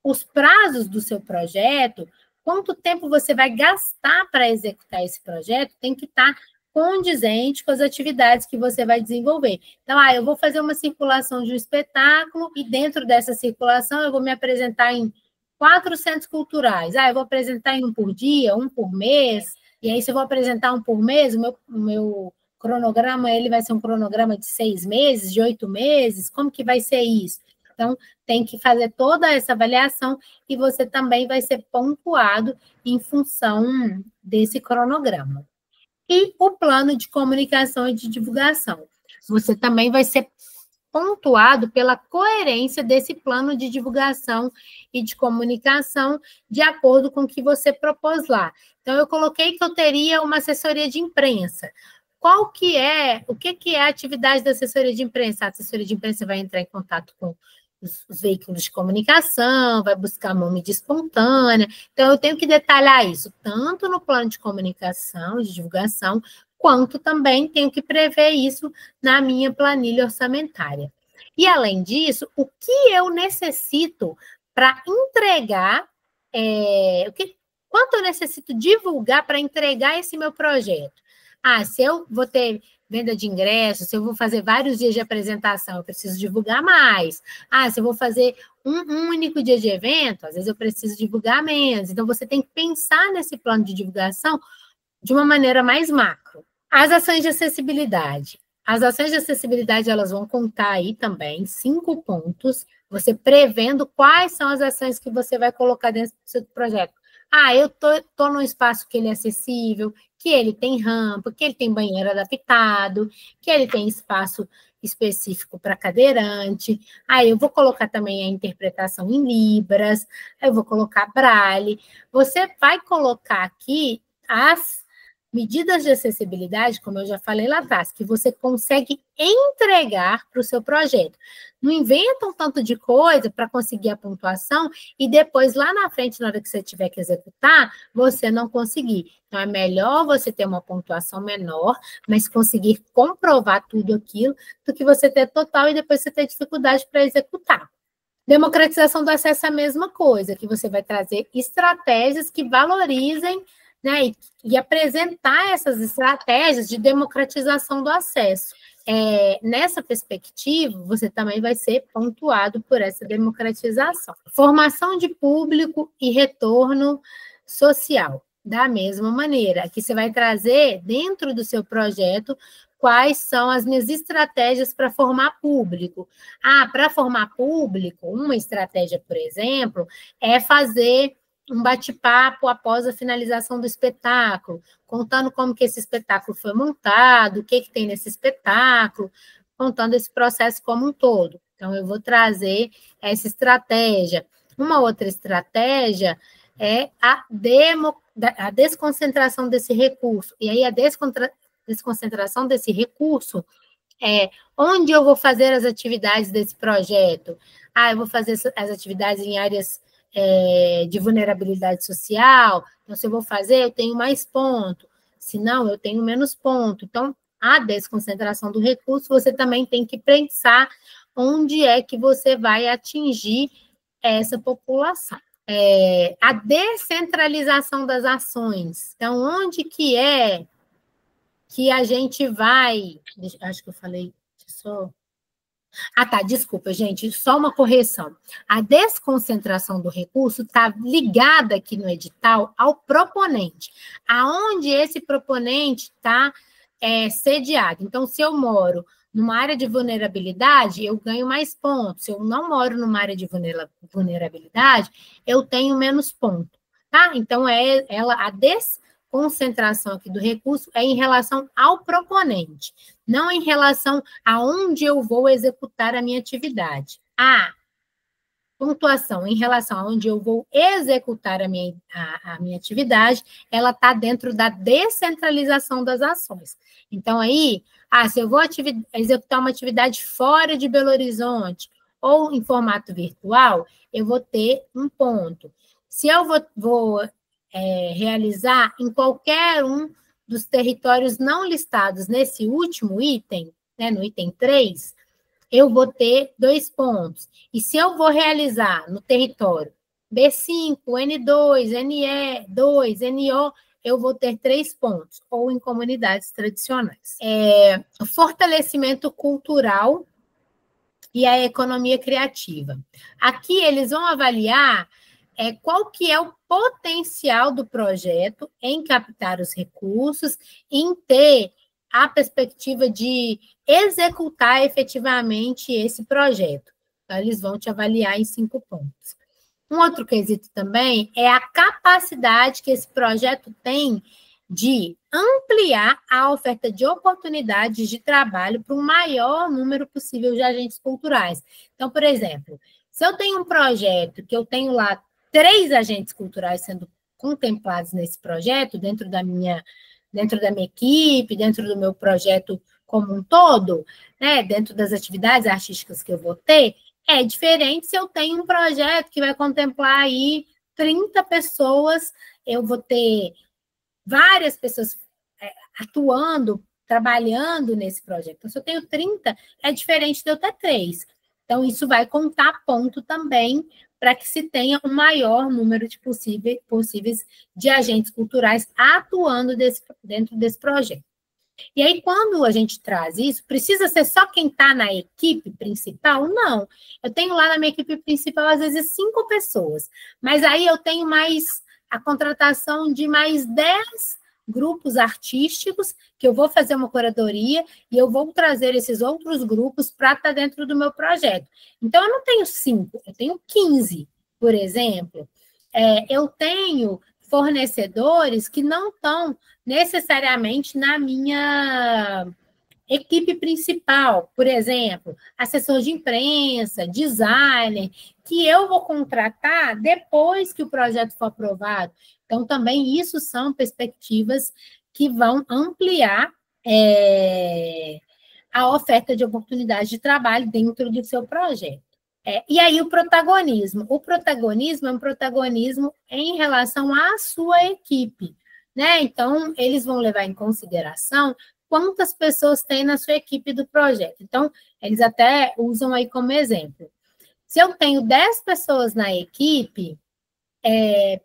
Os prazos do seu projeto, quanto tempo você vai gastar para executar esse projeto, tem que estar condizente com as atividades que você vai desenvolver. Então, eu vou fazer uma circulação de um espetáculo e dentro dessa circulação eu vou me apresentar em 4 centros culturais. Eu vou apresentar em um por dia, um por mês, e aí se eu vou apresentar um por mês, o meu cronograma, ele vai ser um cronograma de 6 meses, de 8 meses, como que vai ser isso? Então, tem que fazer toda essa avaliação e você também vai ser pontuado em função desse cronograma. E o plano de comunicação e de divulgação. Você também vai ser pontuado pela coerência desse plano de divulgação e de comunicação de acordo com o que você propôs lá. Então, eu coloquei que eu teria uma assessoria de imprensa. O que é a atividade da assessoria de imprensa? A assessoria de imprensa vai entrar em contato com os veículos de comunicação, vai buscar uma mídia espontânea. Então, eu tenho que detalhar isso, tanto no plano de comunicação, de divulgação, quanto também tenho que prever isso na minha planilha orçamentária. E, além disso, o que eu necessito para entregar, quanto eu necessito divulgar para entregar esse meu projeto? Se eu vou ter venda de ingressos, se eu vou fazer vários dias de apresentação, eu preciso divulgar mais. Se eu vou fazer um único dia de evento, às vezes eu preciso divulgar menos. Então, você tem que pensar nesse plano de divulgação de uma maneira mais macro. As ações de acessibilidade. As ações de acessibilidade, elas vão contar aí também 5 pontos, você prevendo quais são as ações que você vai colocar dentro do seu projeto. Eu tô num espaço que ele é acessível, que ele tem rampa, que ele tem banheiro adaptado, que ele tem espaço específico para cadeirante. Eu vou colocar também a interpretação em Libras, eu vou colocar Braille. Você vai colocar aqui medidas de acessibilidade, como eu já falei lá atrás, que você consegue entregar para o seu projeto. Não inventa um tanto de coisa para conseguir a pontuação e depois, lá na frente, na hora que você tiver que executar, você não conseguir. Então, é melhor você ter uma pontuação menor, mas conseguir comprovar tudo aquilo, do que você ter total e depois você ter dificuldade para executar. Democratização do acesso é a mesma coisa, que você vai trazer estratégias que valorizem, né, e apresentar essas estratégias de democratização do acesso. Nessa perspectiva, você também vai ser pontuado por essa democratização. Formação de público e retorno social. Da mesma maneira, aqui você vai trazer, dentro do seu projeto, quais são as minhas estratégias para formar público. Para formar público, uma estratégia, por exemplo, é fazer um bate-papo após a finalização do espetáculo, contando como que esse espetáculo foi montado, o que tem nesse espetáculo, contando esse processo como um todo. Então, eu vou trazer essa estratégia. Uma outra estratégia é a desconcentração desse recurso. E aí, a desconcentração desse recurso é onde eu vou fazer as atividades desse projeto. Eu vou fazer as atividades em áreas de vulnerabilidade social. Então, se eu vou fazer, eu tenho mais ponto. Se não, eu tenho menos ponto. Então, a desconcentração do recurso, você também tem que pensar onde é que você vai atingir essa população. A descentralização das ações. Então, onde que é que a gente vai... Acho que eu falei só... Desculpa, gente, só uma correção. A desconcentração do recurso está ligada aqui no edital ao proponente, aonde esse proponente está sediado. Então, se eu moro numa área de vulnerabilidade, eu ganho mais pontos. Se eu não moro numa área de vulnerabilidade, eu tenho menos pontos, tá? Então, a desconcentração aqui do recurso é em relação ao proponente, não em relação a onde eu vou executar a minha atividade. A pontuação em relação a onde eu vou executar a minha atividade, ela está dentro da descentralização das ações. Então, aí, se eu vou executar uma atividade fora de Belo Horizonte ou em formato virtual, eu vou ter um ponto. Se eu vou realizar em qualquer um dos territórios não listados nesse último item, né, no item 3, eu vou ter 2 pontos. E se eu vou realizar no território B5, N2, NE2, NO, eu vou ter 3 pontos, ou em comunidades tradicionais. O fortalecimento cultural e a economia criativa. Aqui eles vão avaliar qual que é o potencial do projeto em captar os recursos, em ter a perspectiva de executar efetivamente esse projeto. Então, eles vão te avaliar em 5 pontos. Um outro quesito também é a capacidade que esse projeto tem de ampliar a oferta de oportunidades de trabalho para o maior número possível de agentes culturais. Então, por exemplo, se eu tenho um projeto que eu tenho lá 3 agentes culturais sendo contemplados nesse projeto, dentro da minha equipe, dentro do meu projeto como um todo, né, dentro das atividades artísticas que eu vou ter, é diferente se eu tenho um projeto que vai contemplar aí 30 pessoas, eu vou ter várias pessoas atuando, trabalhando nesse projeto. Então, se eu tenho 30, é diferente de eu ter 3. Então, isso vai contar ponto também para que se tenha um maior número de possíveis de agentes culturais atuando dentro desse projeto. E aí, quando a gente traz isso, precisa ser só quem está na equipe principal? Não. Eu tenho lá na minha equipe principal, às vezes, 5 pessoas. Mas aí eu tenho mais a contratação de mais 10 grupos artísticos, que eu vou fazer uma curadoria e eu vou trazer esses outros grupos para estar dentro do meu projeto. Então, eu não tenho 5, eu tenho 15, por exemplo. Eu tenho fornecedores que não estão necessariamente na minha equipe principal, por exemplo, assessor de imprensa, designer, que eu vou contratar depois que o projeto for aprovado. Então, também isso são perspectivas que vão ampliar a oferta de oportunidade de trabalho dentro do seu projeto. E aí o protagonismo. O protagonismo é um protagonismo em relação à sua equipe, né? Então, eles vão levar em consideração quantas pessoas tem na sua equipe do projeto. Então, eles até usam aí como exemplo. Se eu tenho 10 pessoas na equipe,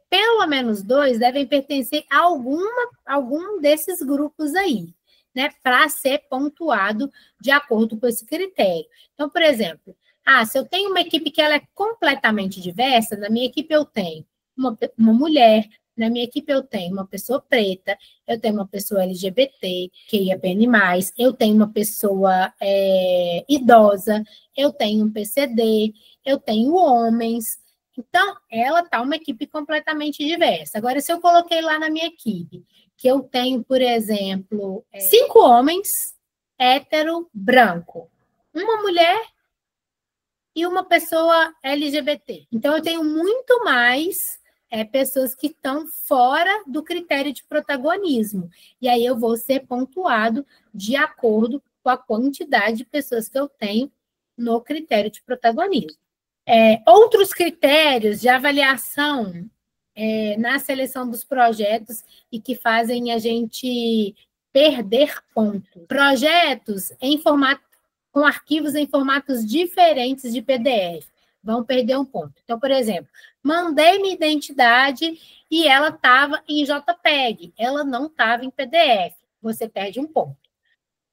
pelo menos 2 devem pertencer a algum desses grupos aí, né? Para ser pontuado de acordo com esse critério. Então, por exemplo, se eu tenho uma equipe que ela é completamente diversa, na minha equipe eu tenho uma mulher, na minha equipe eu tenho uma pessoa preta, eu tenho uma pessoa LGBT, QIAPN+, eu tenho uma pessoa idosa, eu tenho um PCD, eu tenho homens. Então, ela está uma equipe completamente diversa. Agora, se eu coloquei lá na minha equipe que eu tenho, por exemplo, 5 homens hétero, branco, uma mulher e uma pessoa LGBT. Então, eu tenho muito mais pessoas que estão fora do critério de protagonismo. E aí eu vou ser pontuado de acordo com a quantidade de pessoas que eu tenho no critério de protagonismo. Outros critérios de avaliação na seleção dos projetos e que fazem a gente perder pontos. Projetos com arquivos em formatos diferentes de PDF. Vão perder um ponto. Então, por exemplo, mandei minha identidade e ela estava em JPEG. Ela não estava em PDF. Você perde um ponto.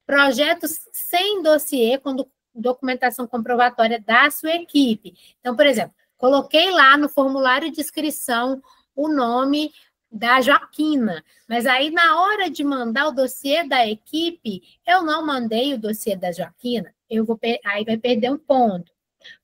Projetos sem dossiê, quando documentação comprovatória da sua equipe. Então, por exemplo, coloquei lá no formulário de inscrição o nome da Joaquina, mas aí na hora de mandar o dossiê da equipe, eu não mandei o dossiê da Joaquina, aí vai perder um ponto.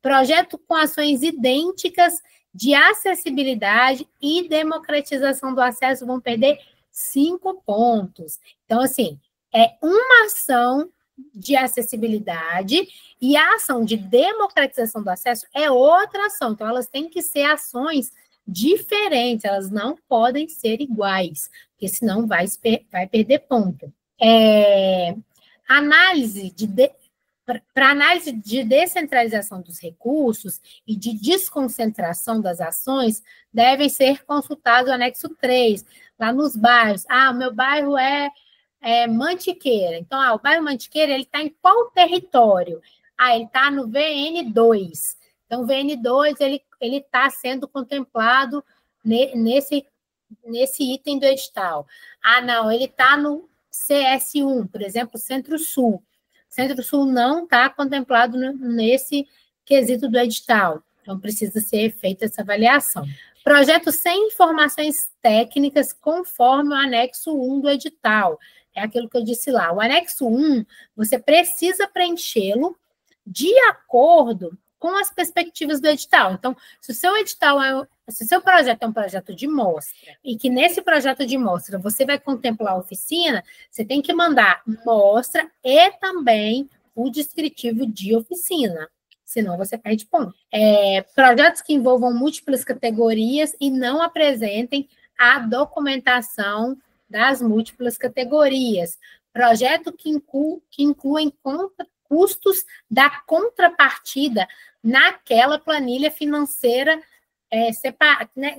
Projeto com ações idênticas de acessibilidade e democratização do acesso vão perder 5 pontos. Então, assim, é uma ação de acessibilidade e a ação de democratização do acesso é outra ação. Então, elas têm que ser ações diferentes, elas não podem ser iguais, porque senão vai perder ponto. Para análise de descentralização dos recursos e de desconcentração das ações, devem ser consultados o anexo 3, lá nos bairros. O meu bairro é Mantiqueira. Então, o bairro Mantiqueira, ele está em qual território? Ele está no VN2. Então, o VN2, ele está sendo contemplado nesse item do edital. Não, ele está no CS1, por exemplo, Centro-Sul. Centro-Sul não está contemplado nesse quesito do edital. Então, precisa ser feita essa avaliação. Projeto sem informações técnicas conforme o anexo 1 do edital. É aquilo que eu disse lá. O anexo 1, você precisa preenchê-lo de acordo com as perspectivas do edital. Então, se o seu projeto é um projeto de mostra, e que nesse projeto de mostra você vai contemplar a oficina, você tem que mandar mostra e também o descritivo de oficina, senão você perde ponto. Projetos que envolvam múltiplas categorias e não apresentem a documentação das múltiplas categorias. Projeto que incluem custos da contrapartida naquela planilha financeira,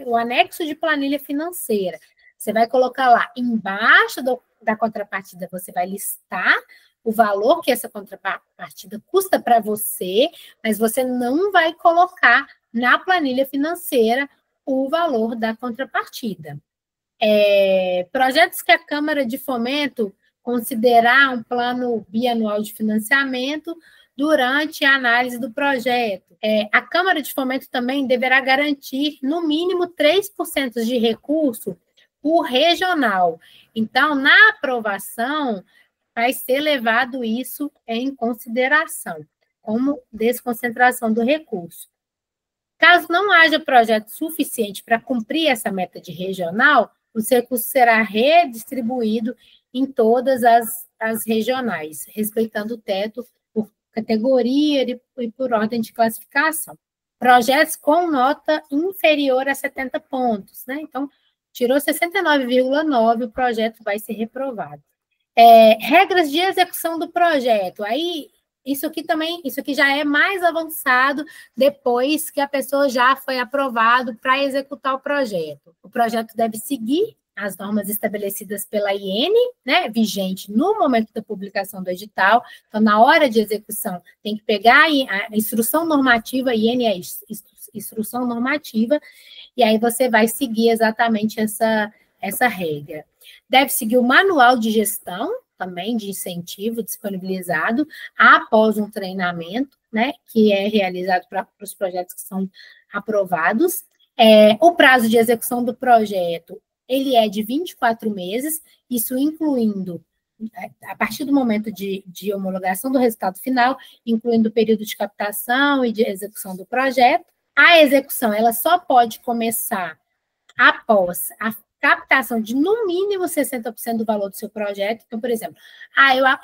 o anexo de planilha financeira. Você vai colocar lá, embaixo da contrapartida, você vai listar o valor que essa contrapartida custa para você, mas você não vai colocar na planilha financeira o valor da contrapartida. Projetos que a Câmara de Fomento considerar um plano bianual de financiamento durante a análise do projeto. A Câmara de Fomento também deverá garantir, no mínimo, 3% de recurso por regional. Então, na aprovação, vai ser levado isso em consideração, como desconcentração do recurso. Caso não haja projeto suficiente para cumprir essa meta de regional, o recurso será redistribuído em todas as regionais, respeitando o teto por categoria e por ordem de classificação. Projetos com nota inferior a 70 pontos, né? Então, tirou 69,9, o projeto vai ser reprovado. Regras de execução do projeto. Aí, isso aqui já é mais avançado depois que a pessoa já foi aprovado para executar o projeto. O projeto deve seguir as normas estabelecidas pela IN, né, vigente no momento da publicação do edital. Então, na hora de execução, tem que pegar a instrução normativa, a IN é a instrução normativa, e aí você vai seguir exatamente essa regra. Deve seguir o manual de gestão, também de incentivo disponibilizado após um treinamento, né, que é realizado para os projetos que são aprovados. O prazo de execução do projeto, ele é de 24 meses, isso incluindo, a partir do momento de homologação do resultado final, incluindo o período de captação e de execução do projeto. A execução, ela só pode começar após a captação de, no mínimo, 60% do valor do seu projeto. Então, por exemplo,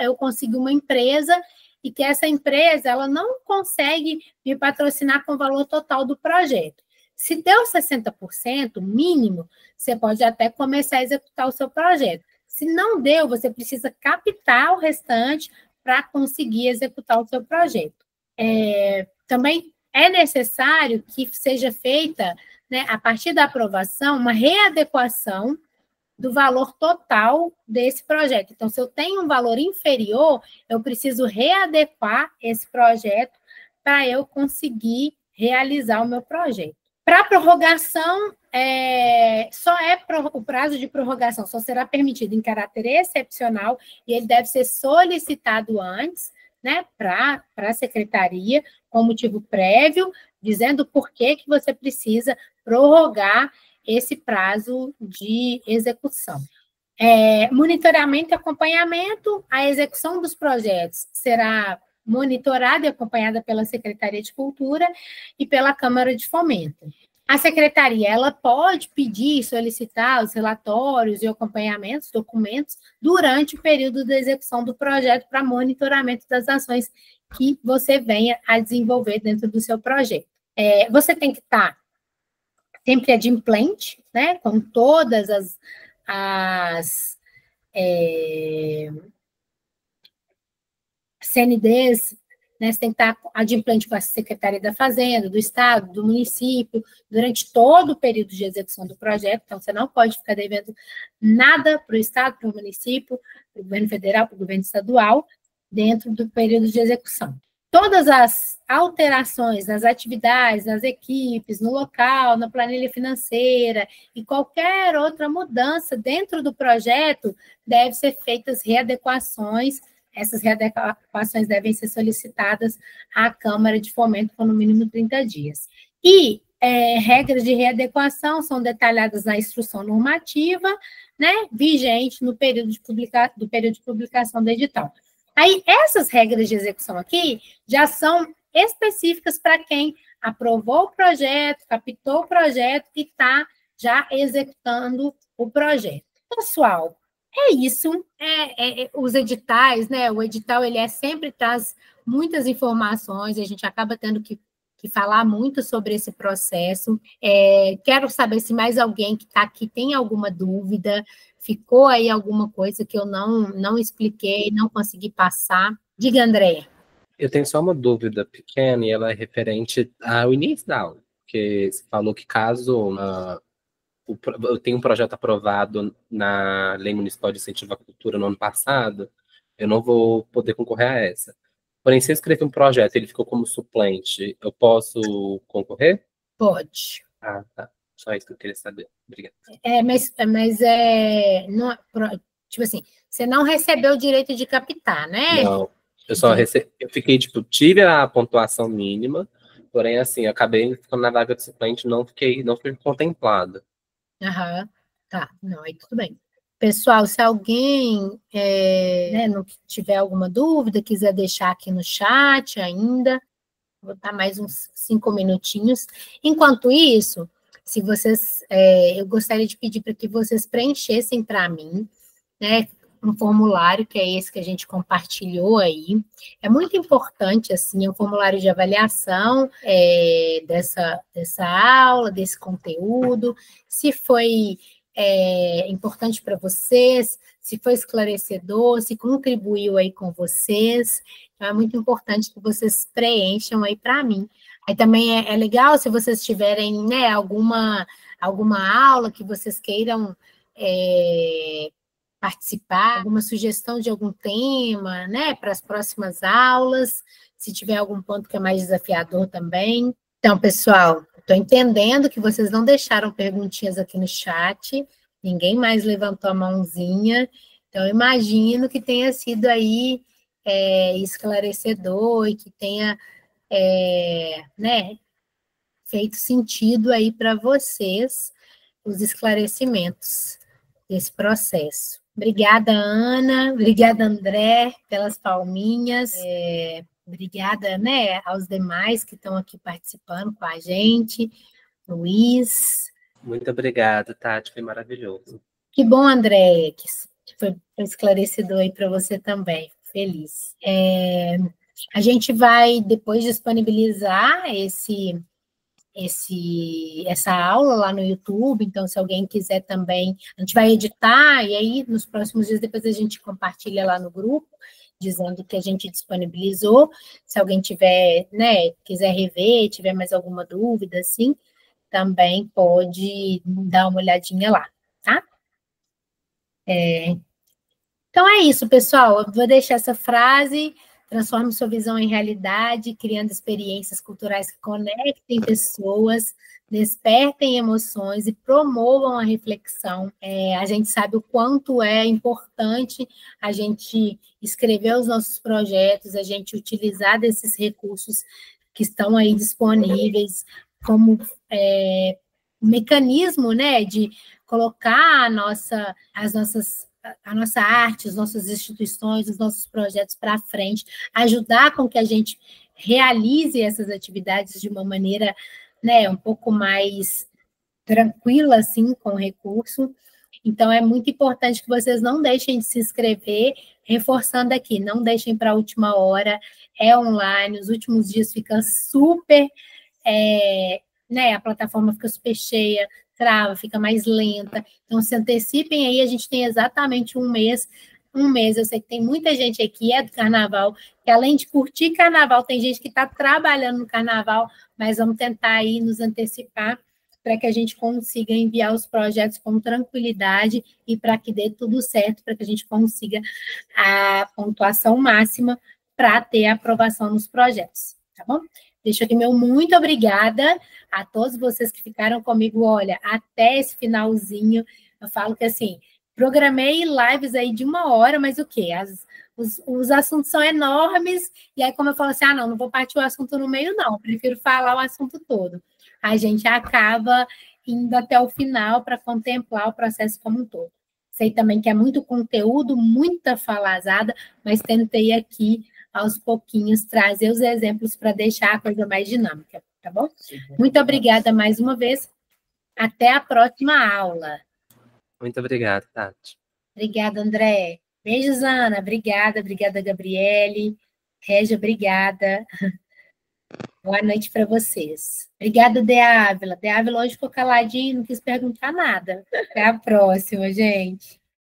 eu consegui uma empresa e que essa empresa ela não consegue me patrocinar com o valor total do projeto. Se deu 60% mínimo, você pode até começar a executar o seu projeto. Se não deu, você precisa captar o restante para conseguir executar o seu projeto. Também é necessário que seja feita, né, a partir da aprovação, uma readequação do valor total desse projeto. Então, se eu tenho um valor inferior, eu preciso readequar esse projeto para eu conseguir realizar o meu projeto. Para prorrogação, o prazo de prorrogação só será permitido em caráter excepcional e ele deve ser solicitado antes, né, para a secretaria, com motivo prévio, dizendo por que você precisa prorrogar esse prazo de execução. Monitoramento e acompanhamento, a execução dos projetos será monitorada e acompanhada pela Secretaria de Cultura e pela Câmara de Fomento. A Secretaria, ela pode pedir e solicitar os relatórios e acompanhamentos, documentos, durante o período da execução do projeto para monitoramento das ações que você venha a desenvolver dentro do seu projeto. Você tem que estar sempre adimplente, né, com todas as CNDs, né, você tem que estar adimplente com a Secretaria da Fazenda, do Estado, do município, durante todo o período de execução do projeto. Então, você não pode ficar devendo nada para o Estado, para o município, para o governo federal, para o governo estadual, dentro do período de execução. Todas as alterações nas atividades, nas equipes, no local, na planilha financeira e qualquer outra mudança dentro do projeto, devem ser feitas readequações. Essas readequações devem ser solicitadas à Câmara de Fomento por no mínimo 30 dias. E regras de readequação são detalhadas na instrução normativa, né, vigente no período do período de publicação do edital. Aí, essas regras de execução aqui já são específicas para quem aprovou o projeto, captou o projeto e está já executando o projeto. Pessoal, é isso. Os editais, né? O edital, ele sempre traz muitas informações, a gente acaba tendo que falar muito sobre esse processo. Quero saber se mais alguém que está aqui tem alguma dúvida, ficou aí alguma coisa que eu não expliquei, não consegui passar. Diga, Andréia. Eu tenho só uma dúvida pequena, e ela é referente ao início da aula, porque você falou que caso eu tenha um projeto aprovado na Lei Municipal de Incentivo à Cultura no ano passado, eu não vou poder concorrer a essa. Porém, se eu escrever um projeto e ele ficou como suplente, eu posso concorrer? Pode. Ah, tá. Só isso que eu queria saber. Obrigada. Não, tipo assim, você não recebeu o direito de captar, né? Não. Eu só eu fiquei, tive a pontuação mínima, porém, assim, eu acabei ficando na vaga de suplente, não fui contemplada. Aham, tá. Não, aí tudo bem. Pessoal, se alguém não tiver alguma dúvida, quiser deixar aqui no chat ainda, vou botar mais uns 5 minutinhos. Enquanto isso, se vocês, eu gostaria de pedir para que vocês preenchessem para mim, né, um formulário, que é esse que a gente compartilhou aí. É muito importante, assim, é um formulário de avaliação dessa aula, desse conteúdo, se foi importante para vocês, se foi esclarecedor, se contribuiu aí com vocês. Então, é muito importante que vocês preencham aí para mim. Aí também é legal se vocês tiverem, né, alguma aula que vocês queiram participar, alguma sugestão de algum tema, né, para as próximas aulas, se tiver algum ponto que é mais desafiador também. Então, pessoal, estou entendendo que vocês não deixaram perguntinhas aqui no chat, ninguém mais levantou a mãozinha, então imagino que tenha sido aí esclarecedor e que tenha né, feito sentido aí para vocês os esclarecimentos desse processo. Obrigada, Ana, obrigada, André, pelas palminhas. Obrigada, né, aos demais que estão aqui participando com a gente. Luiz. Muito obrigado, Tati, foi maravilhoso. Que bom, André, que foi esclarecedor aí para você também. Fico feliz. A gente vai depois disponibilizar essa aula lá no YouTube, então se alguém quiser também, a gente vai editar, e aí nos próximos dias depois a gente compartilha lá no grupo, dizendo que a gente disponibilizou, se alguém tiver, né, quiser rever, tiver mais alguma dúvida, assim, também pode dar uma olhadinha lá, tá? Então é isso, pessoal, eu vou deixar essa frase: transforme sua visão em realidade, criando experiências culturais que conectem pessoas, despertem emoções e promovam a reflexão. A gente sabe o quanto é importante a gente escrever os nossos projetos, a gente utilizar desses recursos que estão aí disponíveis como mecanismo, né, de colocar a nossa arte, as nossas instituições, os nossos projetos para frente, ajudar com que a gente realize essas atividades de uma maneira, né, um pouco mais tranquila, assim, com o recurso. Então, é muito importante que vocês não deixem de se inscrever, reforçando aqui, não deixem para a última hora, é online, os últimos dias fica super, né, a plataforma fica super cheia, trava, fica mais lenta. Então, se antecipem aí, a gente tem exatamente um mês. Eu sei que tem muita gente aqui que é do carnaval, que além de curtir carnaval, tem gente que está trabalhando no carnaval, mas vamos tentar aí nos antecipar para que a gente consiga enviar os projetos com tranquilidade e para que dê tudo certo, para que a gente consiga a pontuação máxima para ter a aprovação nos projetos, tá bom? Deixo aqui meu muito obrigada a todos vocês que ficaram comigo, olha, até esse finalzinho. Eu falo que, assim, programei lives aí de 1 hora, mas o quê? Os assuntos são enormes, e aí como eu falo assim, não vou partir o assunto no meio, não, prefiro falar o assunto todo. A gente acaba indo até o final para contemplar o processo como um todo. Sei também que é muito conteúdo, muita falazada, mas tentei aqui aos pouquinhos, trazer os exemplos para deixar a coisa mais dinâmica, tá bom? Muito obrigada mais uma vez. Até a próxima aula. Muito obrigado, Tati. Obrigada, André. Beijos, Ana. Obrigada, Gabriele. Régia, obrigada. Boa noite para vocês. Obrigada, De Ávila. De Ávila hoje ficou caladinho, não quis perguntar nada. Até a próxima, gente.